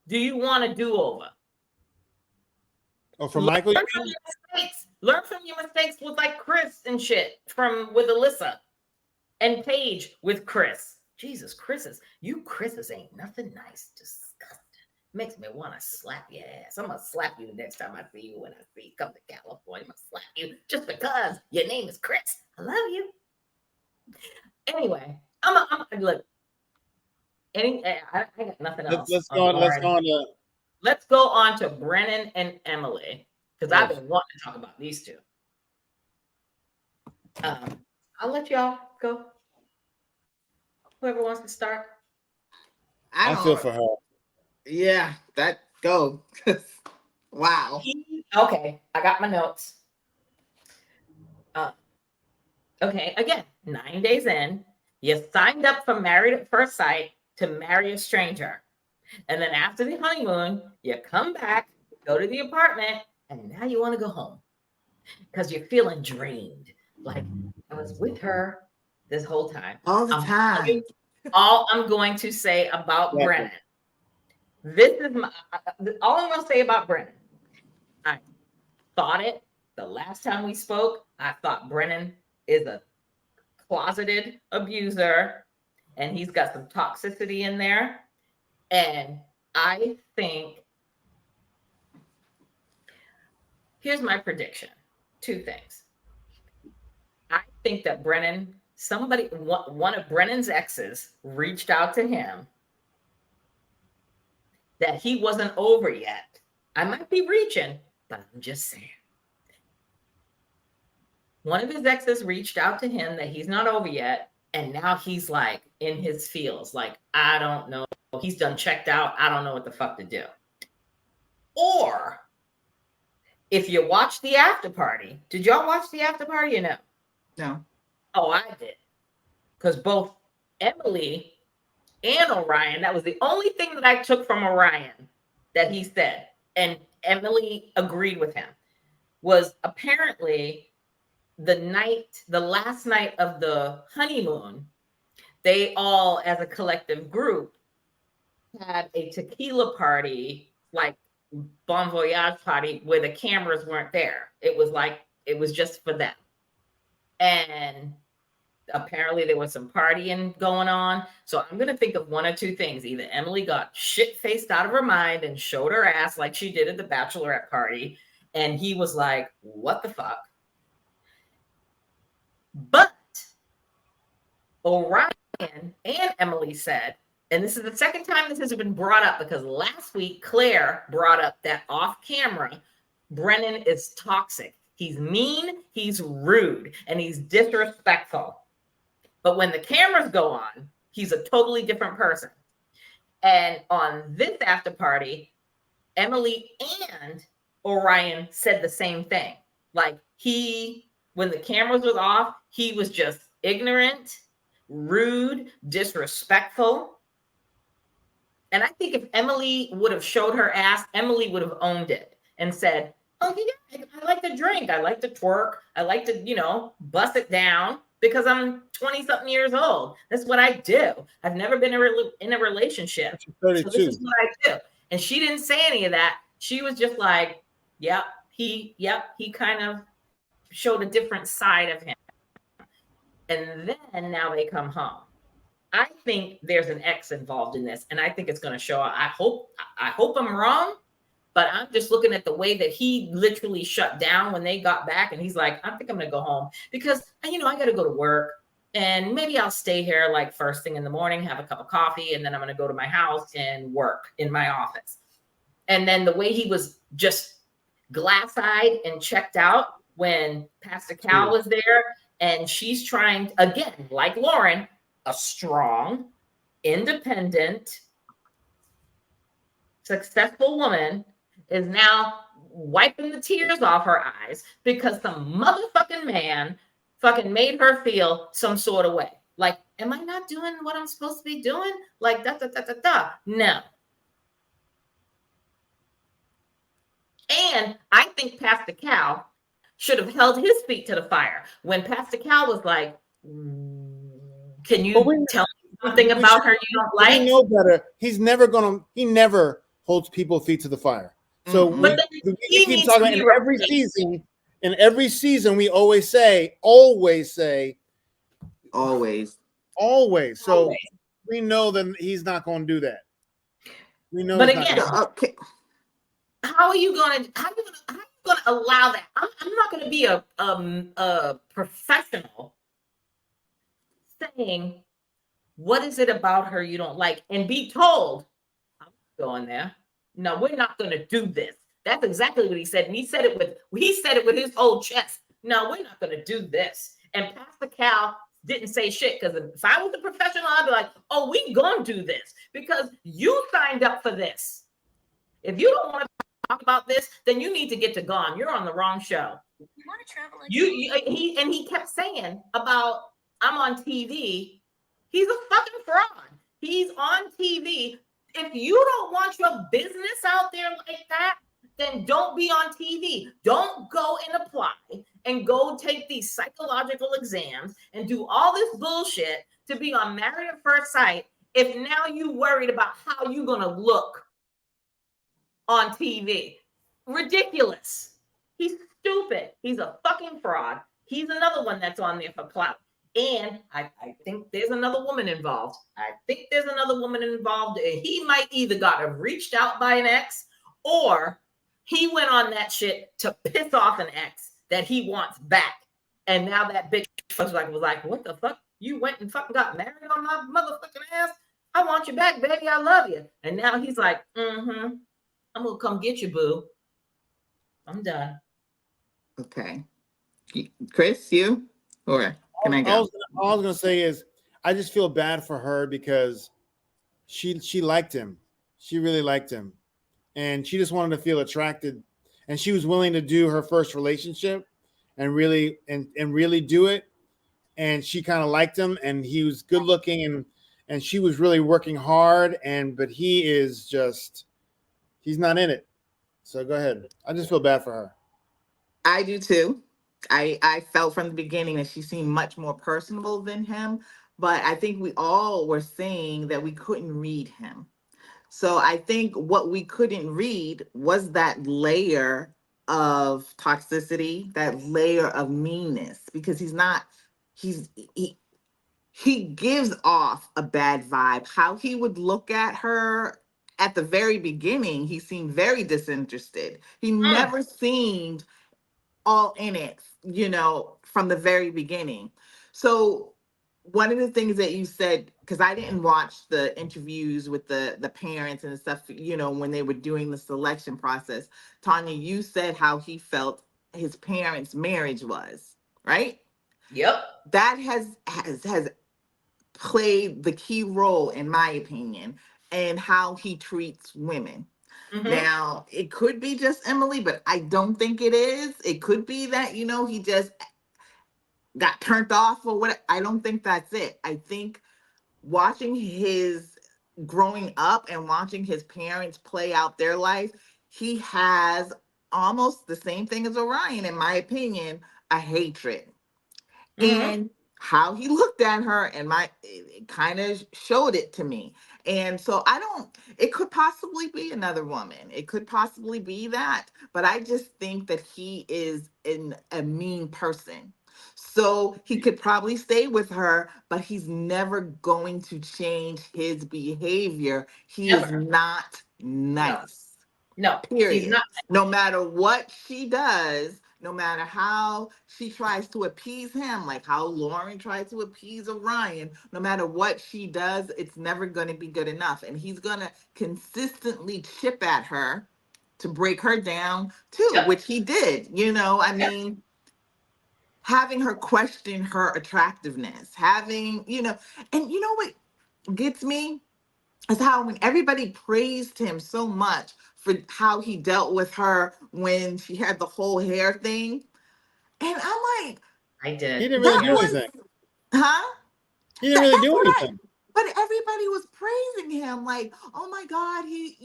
do you want a do-over? or for Michael, Learn from your mistakes. Learn from your mistakes with like Chris and shit with Alyssa and Paige with Chris. Jesus, Chris's ain't nothing nice. Disgusting. Makes me want to slap your ass. I'm gonna slap you the next time I see you when I see you come to California. I'm gonna slap you just because your name is Chris. I love you. Anyway, I'm look. I got nothing else. let's go on. Let's go on to Brennan and Emily because I've been wanting to talk about these two. I'll let y'all go. Whoever wants to start. I feel for her. Yeah, go. Wow. Okay, I got my notes. Okay, again, 9 days in, you signed up for Married at First Sight to marry a stranger. And then after the honeymoon, you come back, go to the apartment, and now you want to go home because you're feeling drained. Like, I was with her this whole time. All the time. All I'm going to say about Brennan. This is all I'm going to say about Brennan. I thought it the last time we spoke. I thought Brennan is a closeted abuser and he's got some toxicity in there. And I think, here's my prediction. 2 things. I think that Brennan, one of Brennan's exes reached out to him that he wasn't over yet. I might be reaching, but I'm just saying. One of his exes reached out to him that he's not over yet. And now he's like in his feels, like, I don't know. He's done checked out. I don't know what the fuck to do. Or if you watch the after party, did y'all watch the after party or no? No. Oh, I did. Because both Emily and Orion, that was the only thing that I took from Orion that he said, and Emily agreed with him, was apparently the last night of the honeymoon, they all, as a collective group, had a tequila party, like Bon Voyage party, where the cameras weren't there. It was just for them. And apparently there was some partying going on. So I'm going to think of 1 or 2 things. Either Emily got shit-faced out of her mind and showed her ass like she did at the bachelorette party. And he was like, what the fuck? But Orion and Emily said, and this is the second time this has been brought up because last week Claire brought up that off camera, Brennan is toxic. He's mean, he's rude, and he's disrespectful. But when the cameras go on, he's a totally different person. And on this after party, Emily and Orion said the same thing. Like when the cameras was off, he was just ignorant, rude, disrespectful. And I think if Emily would have showed her ass, Emily would have owned it and said, oh, yeah, I like to drink. I like to twerk. I like to, bust it down because I'm 20-something years old. That's what I do. I've never been in a relationship. So this is what I do. And she didn't say any of that. She was just like, he kind of showed a different side of him. And then now they come home. I think there's an ex involved in this, and I think it's going to show up. I hope I'm wrong, but I'm just looking at the way that he literally shut down when they got back, and he's like, I think I'm going to go home because, I got to go to work, and maybe I'll stay here like first thing in the morning, have a cup of coffee, and then I'm going to go to my house and work in my office. And then the way he was just glass-eyed and checked out when Pastor Cal was there, and she's trying, again, like Lauren, a strong, independent, successful woman is now wiping the tears off her eyes because some motherfucking man fucking made her feel some sort of way. Like, am I not doing what I'm supposed to be doing? Like, No. And I think Pastor Cal should have held his feet to the fire when Pastor Cal was like, can you tell me something about her you don't like? We know better. He never holds people feet to the fire. So But we keep talking about in every season, we always say. So we know that he's not going to do that. We know. But again, how are you going to allow that? I'm not going to be a professional saying, what is it about her you don't like, and be told, I'm going there. No, we're not going to do this. That's exactly what he said, and he said it with his whole chest. No, we're not going to do this. And Pastor Cal didn't say shit, because if I was a professional, I'd be like, oh, we gonna do this because you signed up for this. If you don't want to talk about this, then you need to get to gone. You're on the wrong show. You want to travel? He kept saying about, I'm on TV. He's a fucking fraud. He's on TV. If you don't want your business out there like that, then don't be on TV. Don't go and apply and go take these psychological exams and do all this bullshit to be on Married at First Sight if now you worried about how you're going to look on TV. Ridiculous. He's stupid. He's a fucking fraud. He's another one that's on there for clout. And I think there's another woman involved. He might either got reached out by an ex, or he went on that shit to piss off an ex that he wants back. And now that bitch was like, what the fuck? You went and fucking got married on my motherfucking ass? I want you back, baby. I love you. And now he's like, I'm gonna come get you, boo. I'm done. Okay. Chris, you? Or can I go? All I was gonna say is I just feel bad for her because she liked him. She really liked him. And she just wanted to feel attracted. And she was willing to do her first relationship and really do it. And she kind of liked him, and he was good looking, and she was really working hard, but he's not in it. So go ahead. I just feel bad for her. I do too. I felt from the beginning that she seemed much more personable than him, but I think we all were saying that we couldn't read him. So I think what we couldn't read was that layer of toxicity, that layer of meanness, because he gives off a bad vibe. How he would look at her at the very beginning, he seemed very disinterested. He never seemed all in it, from the very beginning. So one of the things that you said, because I didn't watch the interviews with the parents and stuff, when they were doing the selection process, Tanya, you said how he felt his parents' marriage was, right? Yep. That has played the key role, in my opinion, in how he treats women. Mm-hmm. Now, it could be just Emily, but I don't think it is. It could be that, he just got turned off or what. I don't think that's it. I think watching his growing up and watching his parents play out their life, he has almost the same thing as Orion, in my opinion, a hatred. Mm-hmm. And how he looked at her, and it kind of showed it to me. And so it could possibly be another woman. It could possibly be that, but I just think that he is a mean person. So he could probably stay with her, but he's never going to change his behavior. He is not nice. No, period. He's not. No matter what she does, no matter how she tries to appease him, like how Lauren tried to appease Orion, no matter what she does, it's never going to be good enough. And he's going to consistently chip at her to break her down too, which he did. Having her question her attractiveness, and what gets me is how when everybody praised him so much for how he dealt with her when she had the whole hair thing. And I'm like, I did. He didn't really do anything. Huh? He didn't really do anything. But everybody was praising him, like, oh my God, he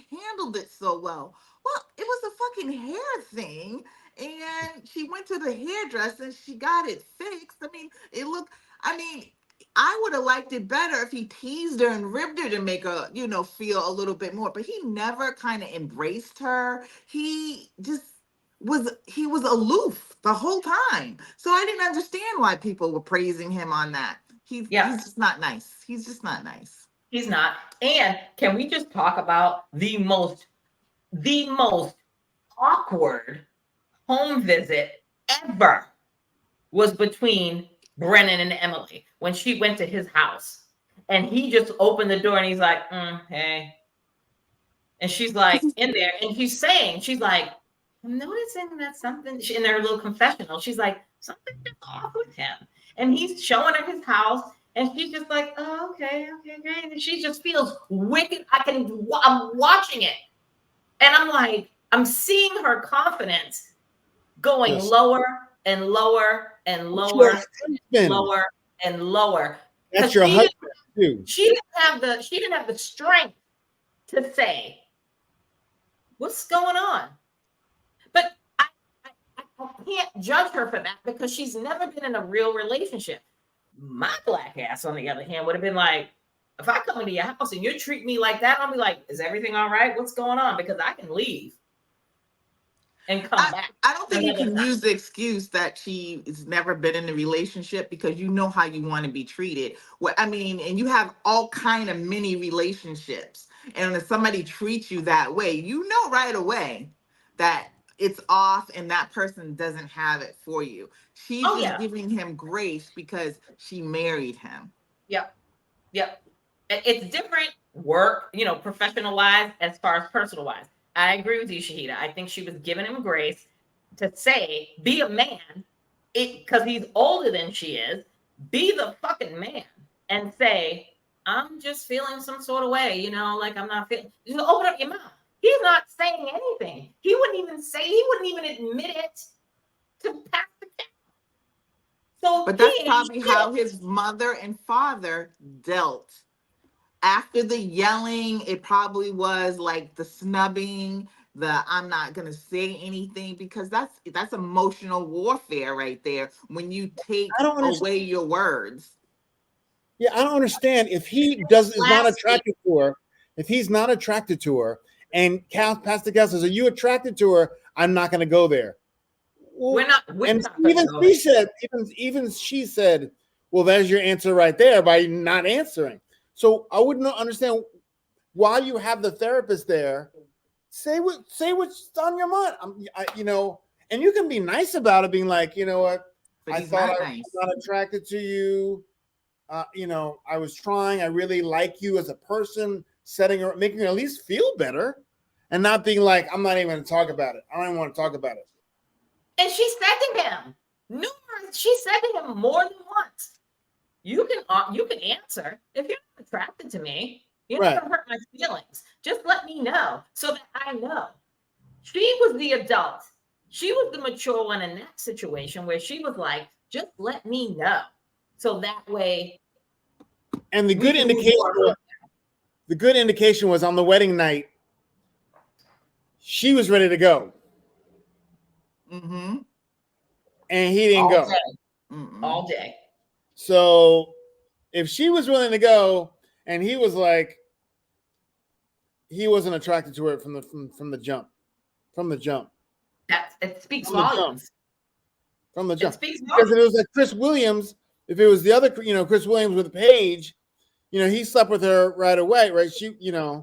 handled it so well. Well, it was a fucking hair thing. And she went to the hairdresser and she got it fixed. I mean, I would have liked it better if he teased her and ribbed her to make her, feel a little bit more. But he never kind of embraced her. He was aloof the whole time. So I didn't understand why people were praising him on that. He's just not nice. He's just not nice. He's not. And can we just talk about the most awkward home visit ever was between Brennan and Emily when she went to his house and he just opened the door and he's like, hey. And she's like in there and she's like, I'm noticing that something in their little confessional. She's like, something is off with him. And he's showing her his house and she's just like, oh, okay, great. And she just feels wicked. I'm watching it. And I'm like, I'm seeing her confidence going lower and lower and lower and lower and lower. That's your husband too. She didn't have the strength to say, what's going on? But I can't judge her for that because she's never been in a real relationship. My black ass, on the other hand, would have been like, if I come into your house and you treat me like that, I'll be like, is everything all right? What's going on? Because I can leave and come back. I don't think you can use the excuse that she has never been in a relationship because you know how you want to be treated. And you have all kind of mini relationships. And if somebody treats you that way, you know right away that it's off and that person doesn't have it for you. She's giving him grace because she married him. Yep. It's different work, professional wise as far as personal wise. I agree with you, Shahida. I think she was giving him grace to say, be a man, because he's older than she is. Be the fucking man and say, I'm just feeling some sort of way, like I'm not feeling. Just open up your mouth. He's not saying anything. He wouldn't even admit it to pass the cat. But that's probably how his mother and father dealt. After the yelling, it probably was like the snubbing, the I'm not gonna say anything, because that's emotional warfare right there when you take away your words. Yeah, I don't understand if is not attracted to her. If he's not attracted to her, and Pastor Cal says, "Are you attracted to her?" I'm not going to go there. We're not. Even she said, "Well, there's your answer right there by not answering." So I wouldn't understand why you have the therapist there. Say what's on your mind. And you can be nice about it, being like, you know what, I thought I was not attracted to you. I was trying. I really like you as a person, making her at least feel better, and not being like, I'm not even going to talk about it. I don't even want to talk about it. And she said to him she said to him more than once, you can answer if you're not attracted to me. You're not going to hurt my feelings. Just let me know so that I know. She was the adult. She was the mature one in that situation where she was like, just let me know. So that way. And the good indication was on the wedding night, she was ready to go. Mm-hmm. And he didn't go. All day. So if she was willing to go and he was like, he wasn't attracted to her from the jump. From the jump. It speaks volumes. From the jump. It speaks because if it was like Chris Williams, if it was the other, Chris Williams with Paige, he slept with her right away, right? She, 2-3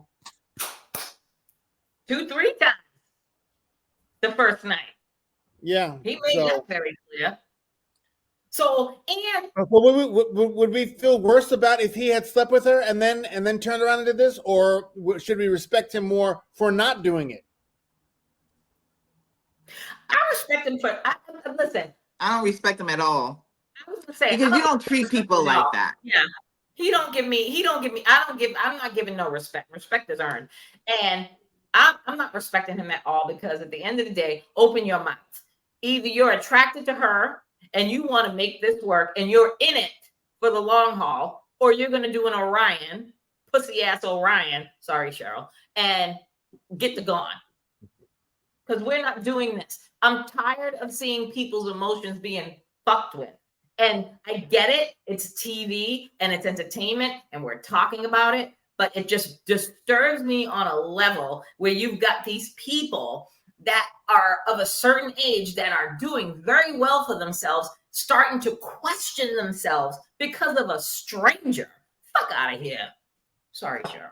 times the first night. Yeah. He made that very clear. So, and would we feel worse about if he had slept with her and then turned around and did this, or should we respect him more for not doing it? I respect him listen. I don't respect him at all. I was gonna say, because you don't treat people like that. Yeah. I'm not giving no respect. Respect is earned. And I'm not respecting him at all, because at the end of the day, open your mouth. Either you're attracted to her and you want to make this work and you're in it for the long haul, or you're going to do an Orion, pussy ass Orion. Sorry, Cheryl, and get the gone. Because we're not doing this. I'm tired of seeing people's emotions being fucked with. And I get it. It's TV and it's entertainment and we're talking about it. But it just disturbs me on a level where you've got these people that are of a certain age that are doing very well for themselves, starting to question themselves because of a stranger. Fuck out of here. Sorry, Cheryl.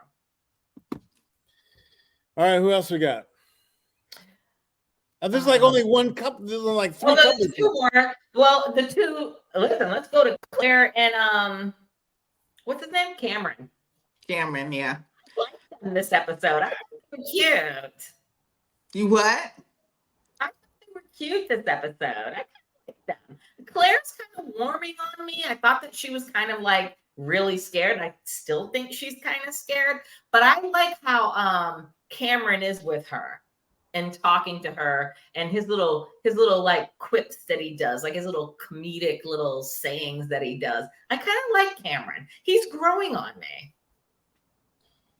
All right, who else we got? There's like only one couple. There's like three well, couples. Two more. Well, the two. Listen, let's go to Claire and what's his name? Cameron. Cameron, yeah. In this episode, I think they were cute. You what? I thought they were cute this episode. I like them. Claire's kind of warming on me. I thought that she was kind of like really scared. I still think she's kind of scared, but I like how Cameron is with her and talking to her, and his little like quips that he does, like his little comedic little sayings that he does. I kind of like Cameron. He's growing on me.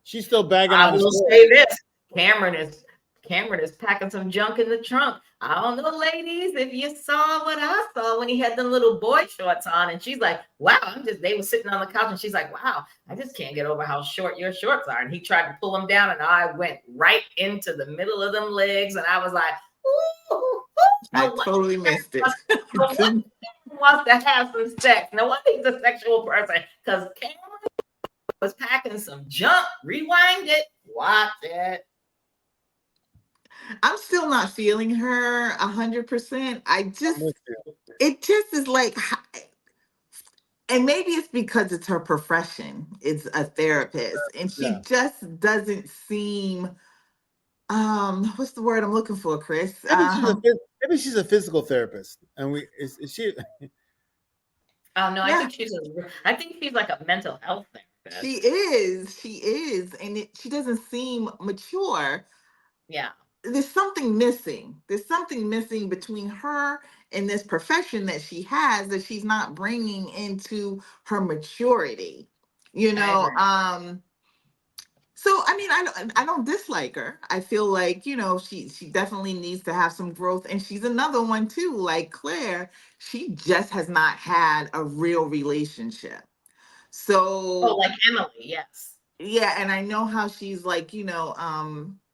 She's still bagging I on will his say this: Cameron is packing some junk in the trunk. I don't know, ladies, if you saw what I saw when he had them little boy shorts on, and she's like, wow, they were sitting on the couch, and she's like, wow, I just can't get over how short your shorts are. And he tried to pull them down, and I went right into the middle of them legs, and I was like, ooh, I totally missed it. Wants to have some sex. No wonder he's a sexual person, because Cameron was packing some junk. Rewind it, watch it. I'm still not feeling her 100%. It just is like, and maybe it's because it's her profession. It's a therapist, and she just doesn't seem. What's the word I'm looking for, Chris? Maybe she's a physical therapist, and is she? Oh no, I think she's like a mental health therapist. She is, and she doesn't seem mature. Yeah. There's something missing. There's something missing between her and this profession that she has that she's not bringing into her maturity. You know, so I mean, I don't dislike her. I feel like, you know, she definitely needs to have some growth, and she's another one too, like Claire. She just has not had a real relationship. So like Emily, yes. Yeah, and I know how she's like, you know,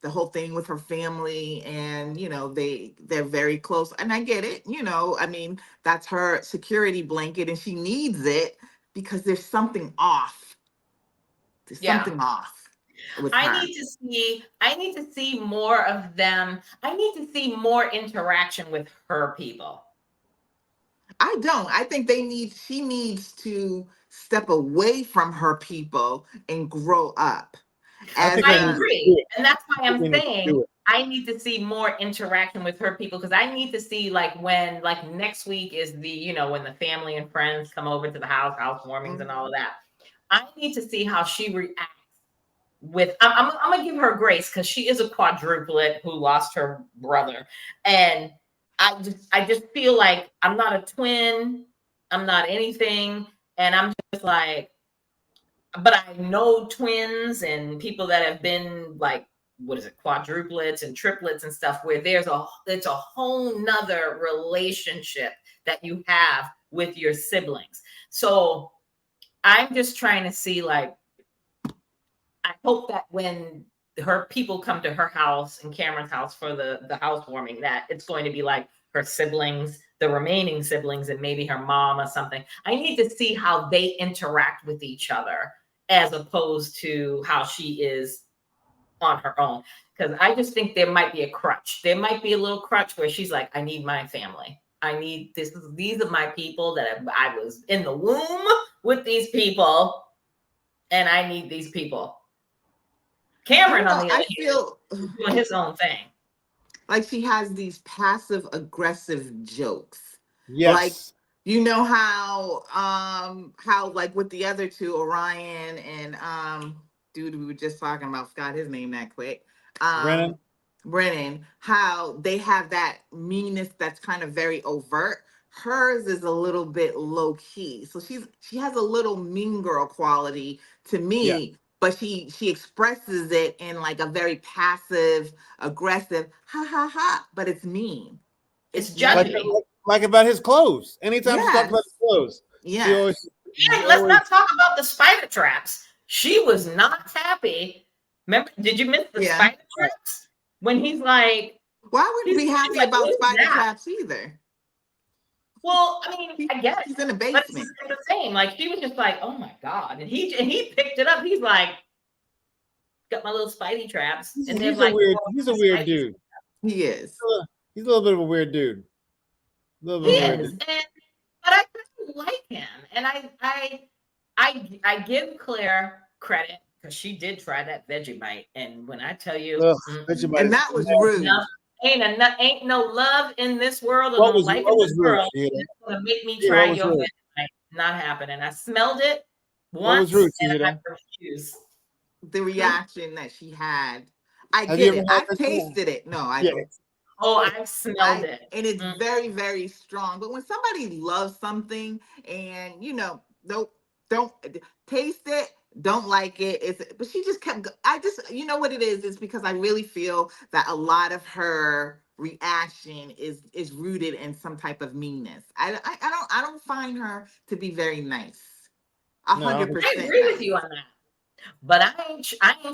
the whole thing with her family, and you know, they're very close, and I get it. You know, I mean, that's her security blanket, and she needs it because there's something off. There's something off with her. I need to see more of them. I need to see more interaction with her people. I don't. I think she needs to step away from her people and grow up. I agree. And that's why I'm saying I need to see more interaction with her people, because I need to see like when, like next week is the, you know, when the family and friends come over to the housewarmings and all of that. I need to see how she reacts with, I'm gonna give her grace because she is a quadruplet who lost her brother. And I just feel like I'm not a twin, I'm not anything, and I'm just like, but I know twins and people that have been like, what is it, quadruplets and triplets and stuff, where it's a whole nother relationship that you have with your siblings. So I'm just trying to see, like, I hope that when her people come to her house and Cameron's house for the housewarming, that it's going to be like her siblings, the remaining siblings, and maybe her mom or something. I need to see how they interact with each other as opposed to how she is on her own. Because I just think there might be a crutch. There might be a little crutch where she's like, I need my family. I need this. These are my people that I was in the womb with these people, and I need these people. Cameron, on the other hand, doing his own thing. Like she has these passive aggressive jokes. Yes. Like, you know how like with the other two, Orion and dude we were just talking about, forgot his name that quick. Brennan, how they have that meanness that's kind of very overt. hers is a little bit low key. So she has a little mean girl quality to Yeah. me, but she expresses it in like a very passive, aggressive, ha ha ha, but it's mean. It's Like, judgy. like about his clothes. Anytime she talks about his clothes, she Yeah. always. And let's not talk about the spider traps. She was not happy. Remember, did you miss the Yeah. spider traps? When he's like, Why wouldn't be she's happy like, about "What is spider that?" traps either? Well, I mean, I get He's it, in the but it's basement. the same. Like she was just like, "Oh my god!" And he picked it up. He's like, "Got my little spidey traps," and they're He's a like, weird. "Oh, He's a my weird spidey." dude. He is. He's a little bit of a weird dude. A little He bit of a weird is, dude. but I kind of like him, and I give Claire credit because she did try that Vegemite, and when I tell you, Ugh, Vegemite And is that was nasty. rude. ain't no love in this world or What no was life what in was this rude? world Yeah. that's gonna make me Yeah, try what was your rude? Vegemite. Not happening. I smelled it What was once, rude, and I Tita? refuse. The reaction that she had. I Have get you ever it. had I Vegemite? tasted it. No, I Yeah. don't. Oh, I smelled it. And it's very, very strong. But when somebody loves something and don't taste it, don't like it, but she just kept. I just, you know what it is? It's because I really feel that a lot of her reaction is rooted in some type of meanness. I don't find her to be very nice. No, I don't think- I 100% agree with nice. you on that. But I ain't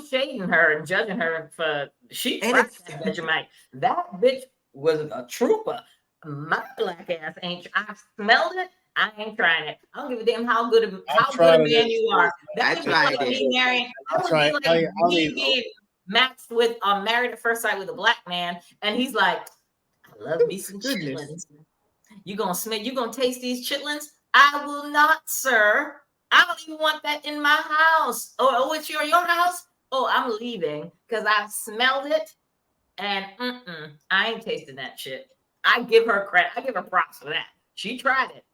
shading her and judging her for she And tried it's that Vegemite. That bitch was a trooper. My black ass ain't. I smelled it. I ain't trying it. I don't give a damn how good a tried man it. you are. I That would be tried like it. me marrying. That would try be it. like I'll me eat it. being matched with married at first sight with a black man, and he's like, I love me some Goodness. chitlins. You gonna smell? You gonna taste these chitlins? I will not, sir. I don't even want that in my house. Oh, it's your house? Oh, I'm leaving because I smelled it and I ain't tasting that shit. I give her credit. I give her props for that. She tried it.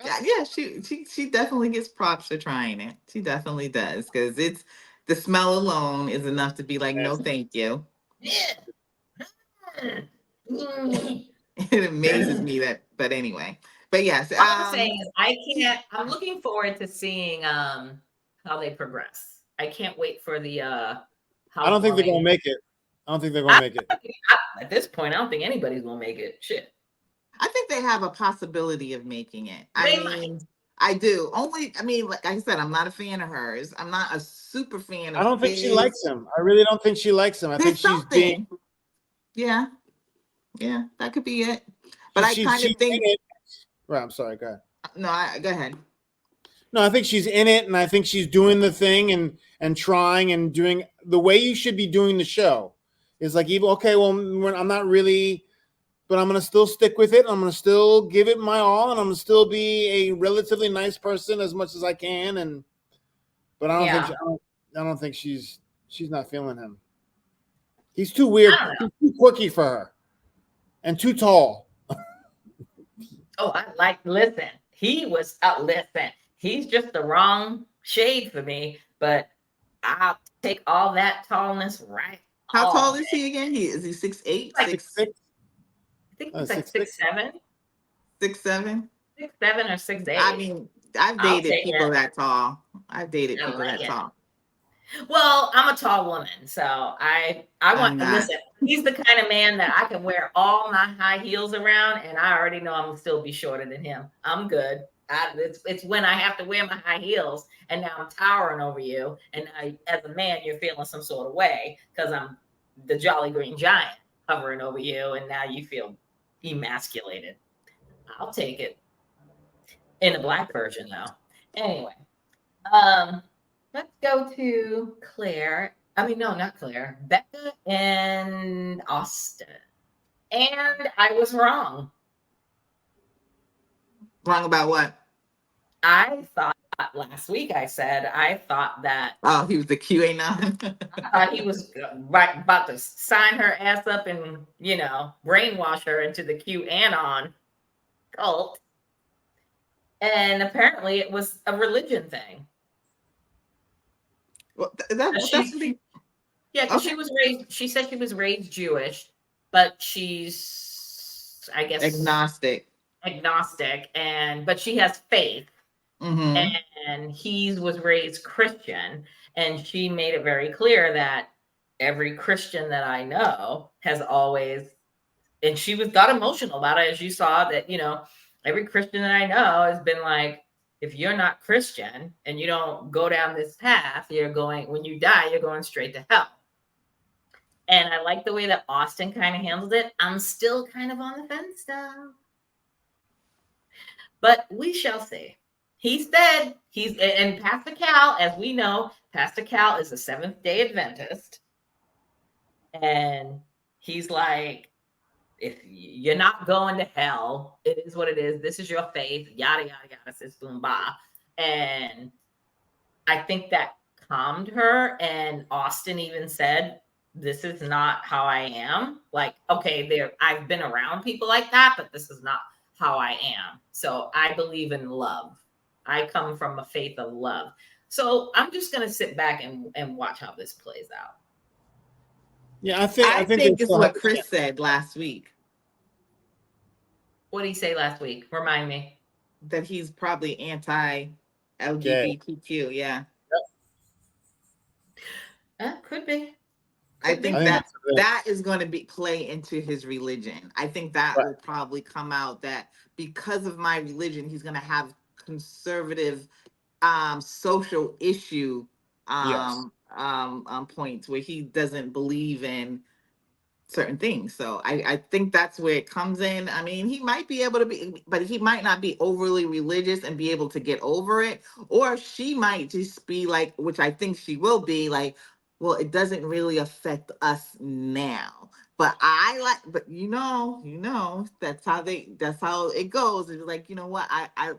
Yeah, she definitely gets props for trying it. She definitely does, because it's the smell alone is enough to be like, no, thank you. Yeah. It amazes me that, but anyway. But yes, All I'm saying is I can't. I'm looking forward to seeing how they progress. I can't wait for the I don't think they're gonna make it. I don't think they're gonna make it. At this point, I don't think anybody's gonna make it. Shit. I think they have a possibility of making it. They I might. mean, I do. Like I said, I'm not a fan of hers. I'm not a super fan of I don't think she his. likes him. I really don't think she likes him. I think There's she's being. something. Yeah, that could be it. But I kind of think. Right, I'm sorry. Go ahead. No, go ahead. No, I think she's in it, and I think she's doing the thing and trying and doing the way you should be doing the show. Is like, even okay, well, I'm not really, but I'm gonna still stick with it. I'm gonna still give it my all, and I'm gonna still be a relatively nice person as much as I can. But I don't think she's not feeling him. He's too weird. He's too quirky for her, and too tall. Oh, listen. Listen. He's just the wrong shade for me, but I'll take all that tallness right. How tall is he again? Is he 6'8"? Like 6'6"? I think he's like 6'7". 6'7"? 6'7" or 6'8". I mean, I've dated people that tall. I've dated people that tall. Well, I'm a tall woman, so I want to listen. He's the kind of man that I can wear all my high heels around, and I already know I'm gonna still be shorter than him. I'm good. It's when I have to wear my high heels, and now I'm towering over you, and as a man, you're feeling some sort of way because I'm the Jolly Green Giant hovering over you, and now you feel emasculated. I'll take it in the black version, though. Anyway, let's go to Claire. I mean, no, not Claire. Becca and Austin. And I was wrong. Wrong about what? I thought last week I thought that. Oh, he was the QAnon. I thought he was about to sign her ass up and, brainwash her into the QAnon cult. And apparently it was a religion thing. Well, that's the thing. Yeah, because she said she was raised Jewish, but she's, I guess, agnostic. agnostic, but she has faith. Mhm. And he was raised Christian, and she made it very clear that every Christian that I know has always, and she got emotional about it, as you saw, that every Christian that I know has been like, if you're not Christian and you don't go down this path, when you die, you're going straight to hell. And I like the way that Austin kind of handled it. I'm still kind of on the fence though, but we shall see. He said and Pastor Cal, as we know, Pastor Cal is a Seventh-day Adventist. And he's like, if you're not going to hell, it is what it is. This is your faith, yada, yada, yada, says boom, bah. And I think that calmed her. And Austin even said, this is not how I am. Like, okay, I've been around people like that, but this is not how I am. So I believe in love. I come from a faith of love. So I'm just going to sit back and watch how this plays out. Yeah, I think it's what Chris said last week. What did he say last week? Remind me. That he's probably anti-LGBTQ. Yeah. Could be. I think that is going to play into his religion. I think that will probably come out, that because of my religion, he's going to have conservative social issue points where he doesn't believe in certain things. So I think that's where it comes in. I mean, he might be able to be, but he might not be overly religious and be able to get over it. Or she might just be like, which I think she will be like, well, it doesn't really affect us now. But that's how it goes. It's like, you know what? I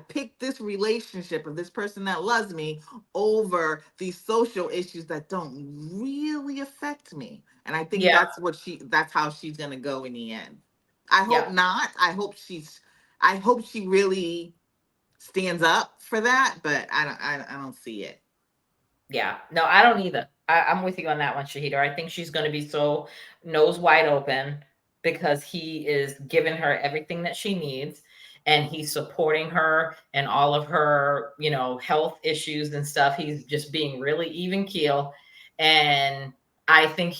picked this relationship of this person that loves me over these social issues that don't really affect me. And I think that's how she's gonna go in the end. I hope not. I hope she really stands up for that, but I don't see it. Yeah, no, I don't either. I'm with you on that one, Shahida. I think she's going to be so nose wide open because he is giving her everything that she needs, and he's supporting her and all of her, health issues and stuff. He's just being really even keel, and I think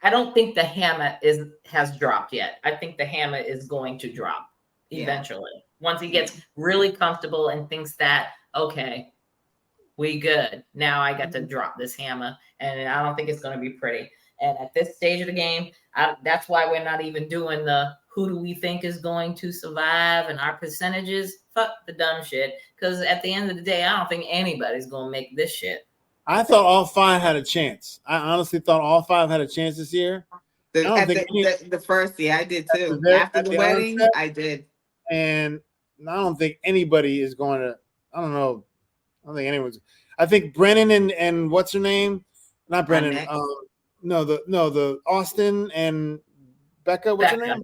I don't think the hammer has dropped yet. I think the hammer is going to drop eventually once he gets really comfortable and thinks that, okay, we good. Now I got to drop this hammer, and I don't think it's going to be pretty. And at this stage of the game, that's why we're not even doing the who do we think is going to survive and our percentages. Fuck the dumb shit. Because at the end of the day, I don't think anybody's going to make this shit. I thought all five had a chance. I honestly thought all five had a chance this year. The first, I did too. After the wedding, I did. And I don't think anybody is going to, I don't think anyone's. I think Brennan and what's her name? Not Brennan. The Austin and Becca. What's her name?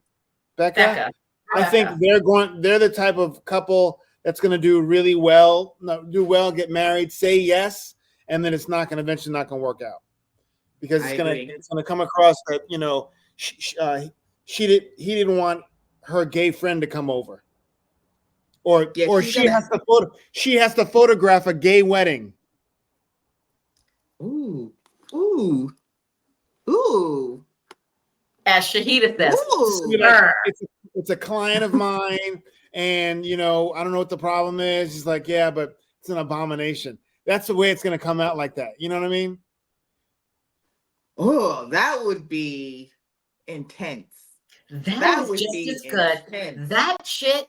Becca. I think they're the type of couple that's going to do really well, get married, say yes, and then it's eventually not going to work out because it's going to come across that he didn't want her gay friend to come over. Or she has to photograph a gay wedding. Ooh. As Shahida says, it's a client of mine, and I don't know what the problem is. He's like, yeah, but it's an abomination. That's the way it's going to come out like that. You know what I mean? Oh, that would be intense. That would just be as good. Intense. That shit.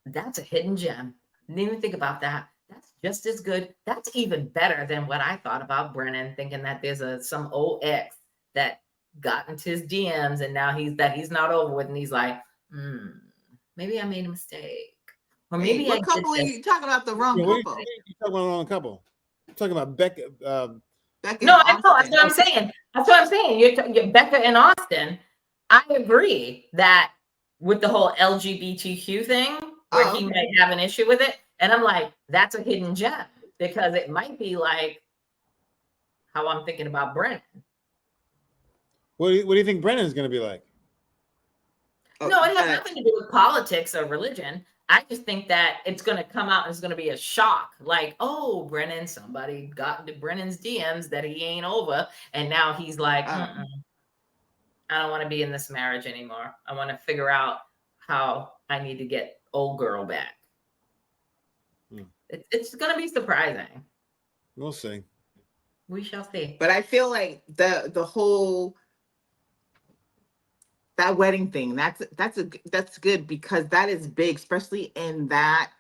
That's a hidden gem. Didn't even think about that. That's just as good. That's even better than what I thought about Brennan, thinking that there's some old ex that got into his DMs and now he's not over with, and he's like, maybe I made a mistake. Or maybe what couple are you talking about? The wrong couple. You're talking about the wrong couple. I'm talking about Becca. No, I know. That's what I'm saying. You're Becca and Austin. I agree that with the whole LGBTQ thing, where he might have an issue with it. And I'm like, that's a hidden gem because it might be like how I'm thinking about Brennan. What do you think Brennan is going to be like? No, it has nothing to do with politics or religion. I just think that it's going to come out and it's going to be a shock. Like, oh, Brennan, somebody got into Brennan's DMs that he ain't over. And now he's like, I don't want to be in this marriage anymore. I want to figure out how I need to get old girl back. It's going to be surprising. We'll see. We shall see. But I feel like the whole that wedding thing, that's good because that is big, especially in that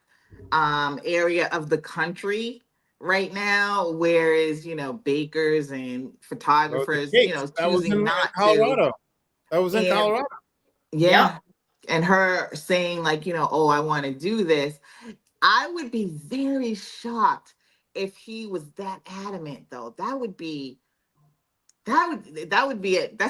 area of the country right now, whereas bakers and photographers, choosing not Colorado. to. That was in Colorado. Yeah. And her saying like, oh, I want to do this. I would be very shocked if he was that adamant though. That's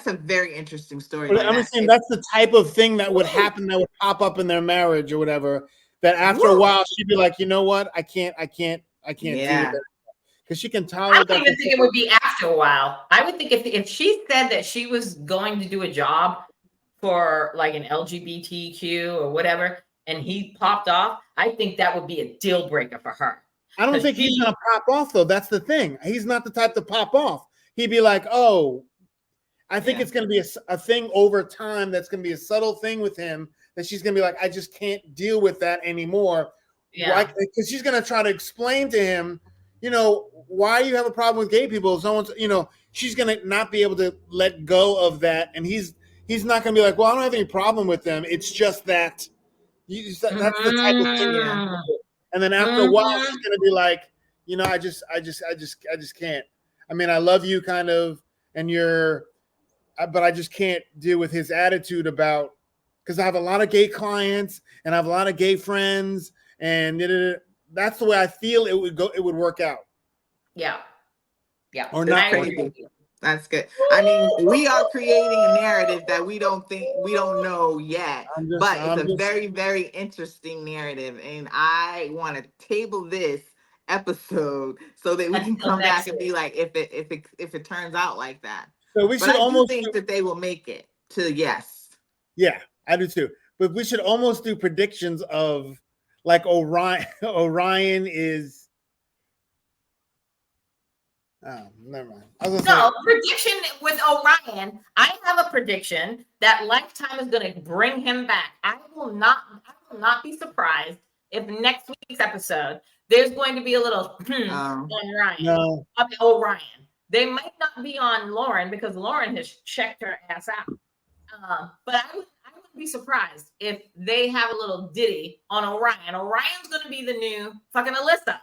a very interesting story. But I'm saying that's the type of thing that would happen, that would pop up in their marriage or whatever. That after a while she'd be like, you know what? I can't do that. Because she can tolerate that. I don't even think it would be after a while. I would think if she said that she was going to do a job for like an LGBTQ or whatever, and he popped off, I think that would be a deal breaker for her. I don't think he's gonna pop off though. That's the thing. He's not the type to pop off. He'd be like, oh, I think it's gonna be a thing over time. That's gonna be a subtle thing with him that she's gonna be like, I just can't deal with that anymore. Yeah, because she's gonna try to explain to him, why you have a problem with gay people. Someone's, she's gonna not be able to let go of that, and he's not gonna be like, well, I don't have any problem with them. It's just that that's the type of thing. Yeah. And then after a while, she's gonna be like, I just can't. I mean, I love you, kind of, but I just can't deal with his attitude about, because I have a lot of gay clients and I have a lot of gay friends, and that's the way I feel it would work out. Yeah. Or not. That's good. I mean, we are creating a narrative that we don't know yet, but it's a very, very interesting narrative, and I want to table this episode so that we can come back and be like, if it turns out like that. So we should almost think that they will make it to yes. Yeah, I do too. But we should almost do predictions of like Orion. Orion is. Oh, never mind. Prediction with Orion. I have a prediction that Lifetime is going to bring him back. I will not be surprised if next week's episode there's going to be a little on Ryan. No. Orion. They might not be on Lauren because Lauren has checked her ass out. But I wouldn't be surprised if they have a little ditty on Orion. Orion's going to be the new fucking Alyssa,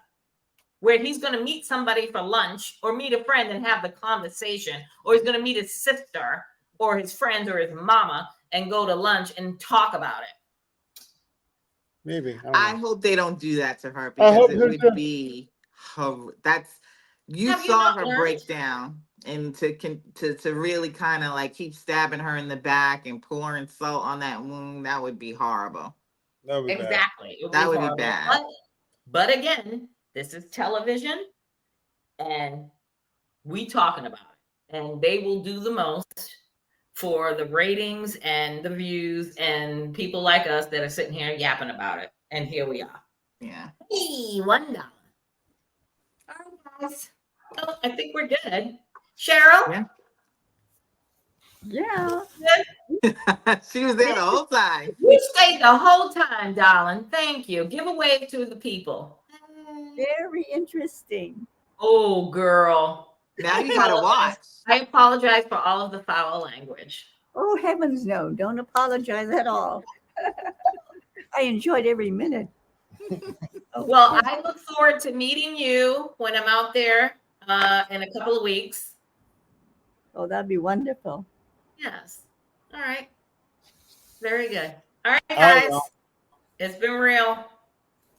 where he's going to meet somebody for lunch or meet a friend and have the conversation, or he's going to meet his sister or his friends or his mama and go to lunch and talk about it. Maybe. I hope they don't do that to her, because it would be her. You saw her breakdown, and to really kind of like keep stabbing her in the back and pouring salt on that wound, that would be horrible. That would be exactly. Bad. That would be bad. But again, this is television, and we talking about it, and they will do the most for the ratings and the views and people like us that are sitting here yapping about it. And here we are. Yeah. Hey, $1. All right, guys. Well, I think we're good. Cheryl? Yeah. She was there the whole time. You stayed the whole time, darling. Thank you. Give a wave to the people. Very interesting. Oh, girl. Now you gotta watch. I apologize for all of the foul language. Oh, heavens no. Don't apologize at all. I enjoyed every minute. Well, I look forward to meeting you when I'm out there in a couple of weeks. Oh, that'd be wonderful. Yes. All right. Very good. All right, guys. It's been real.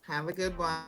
Have a good one.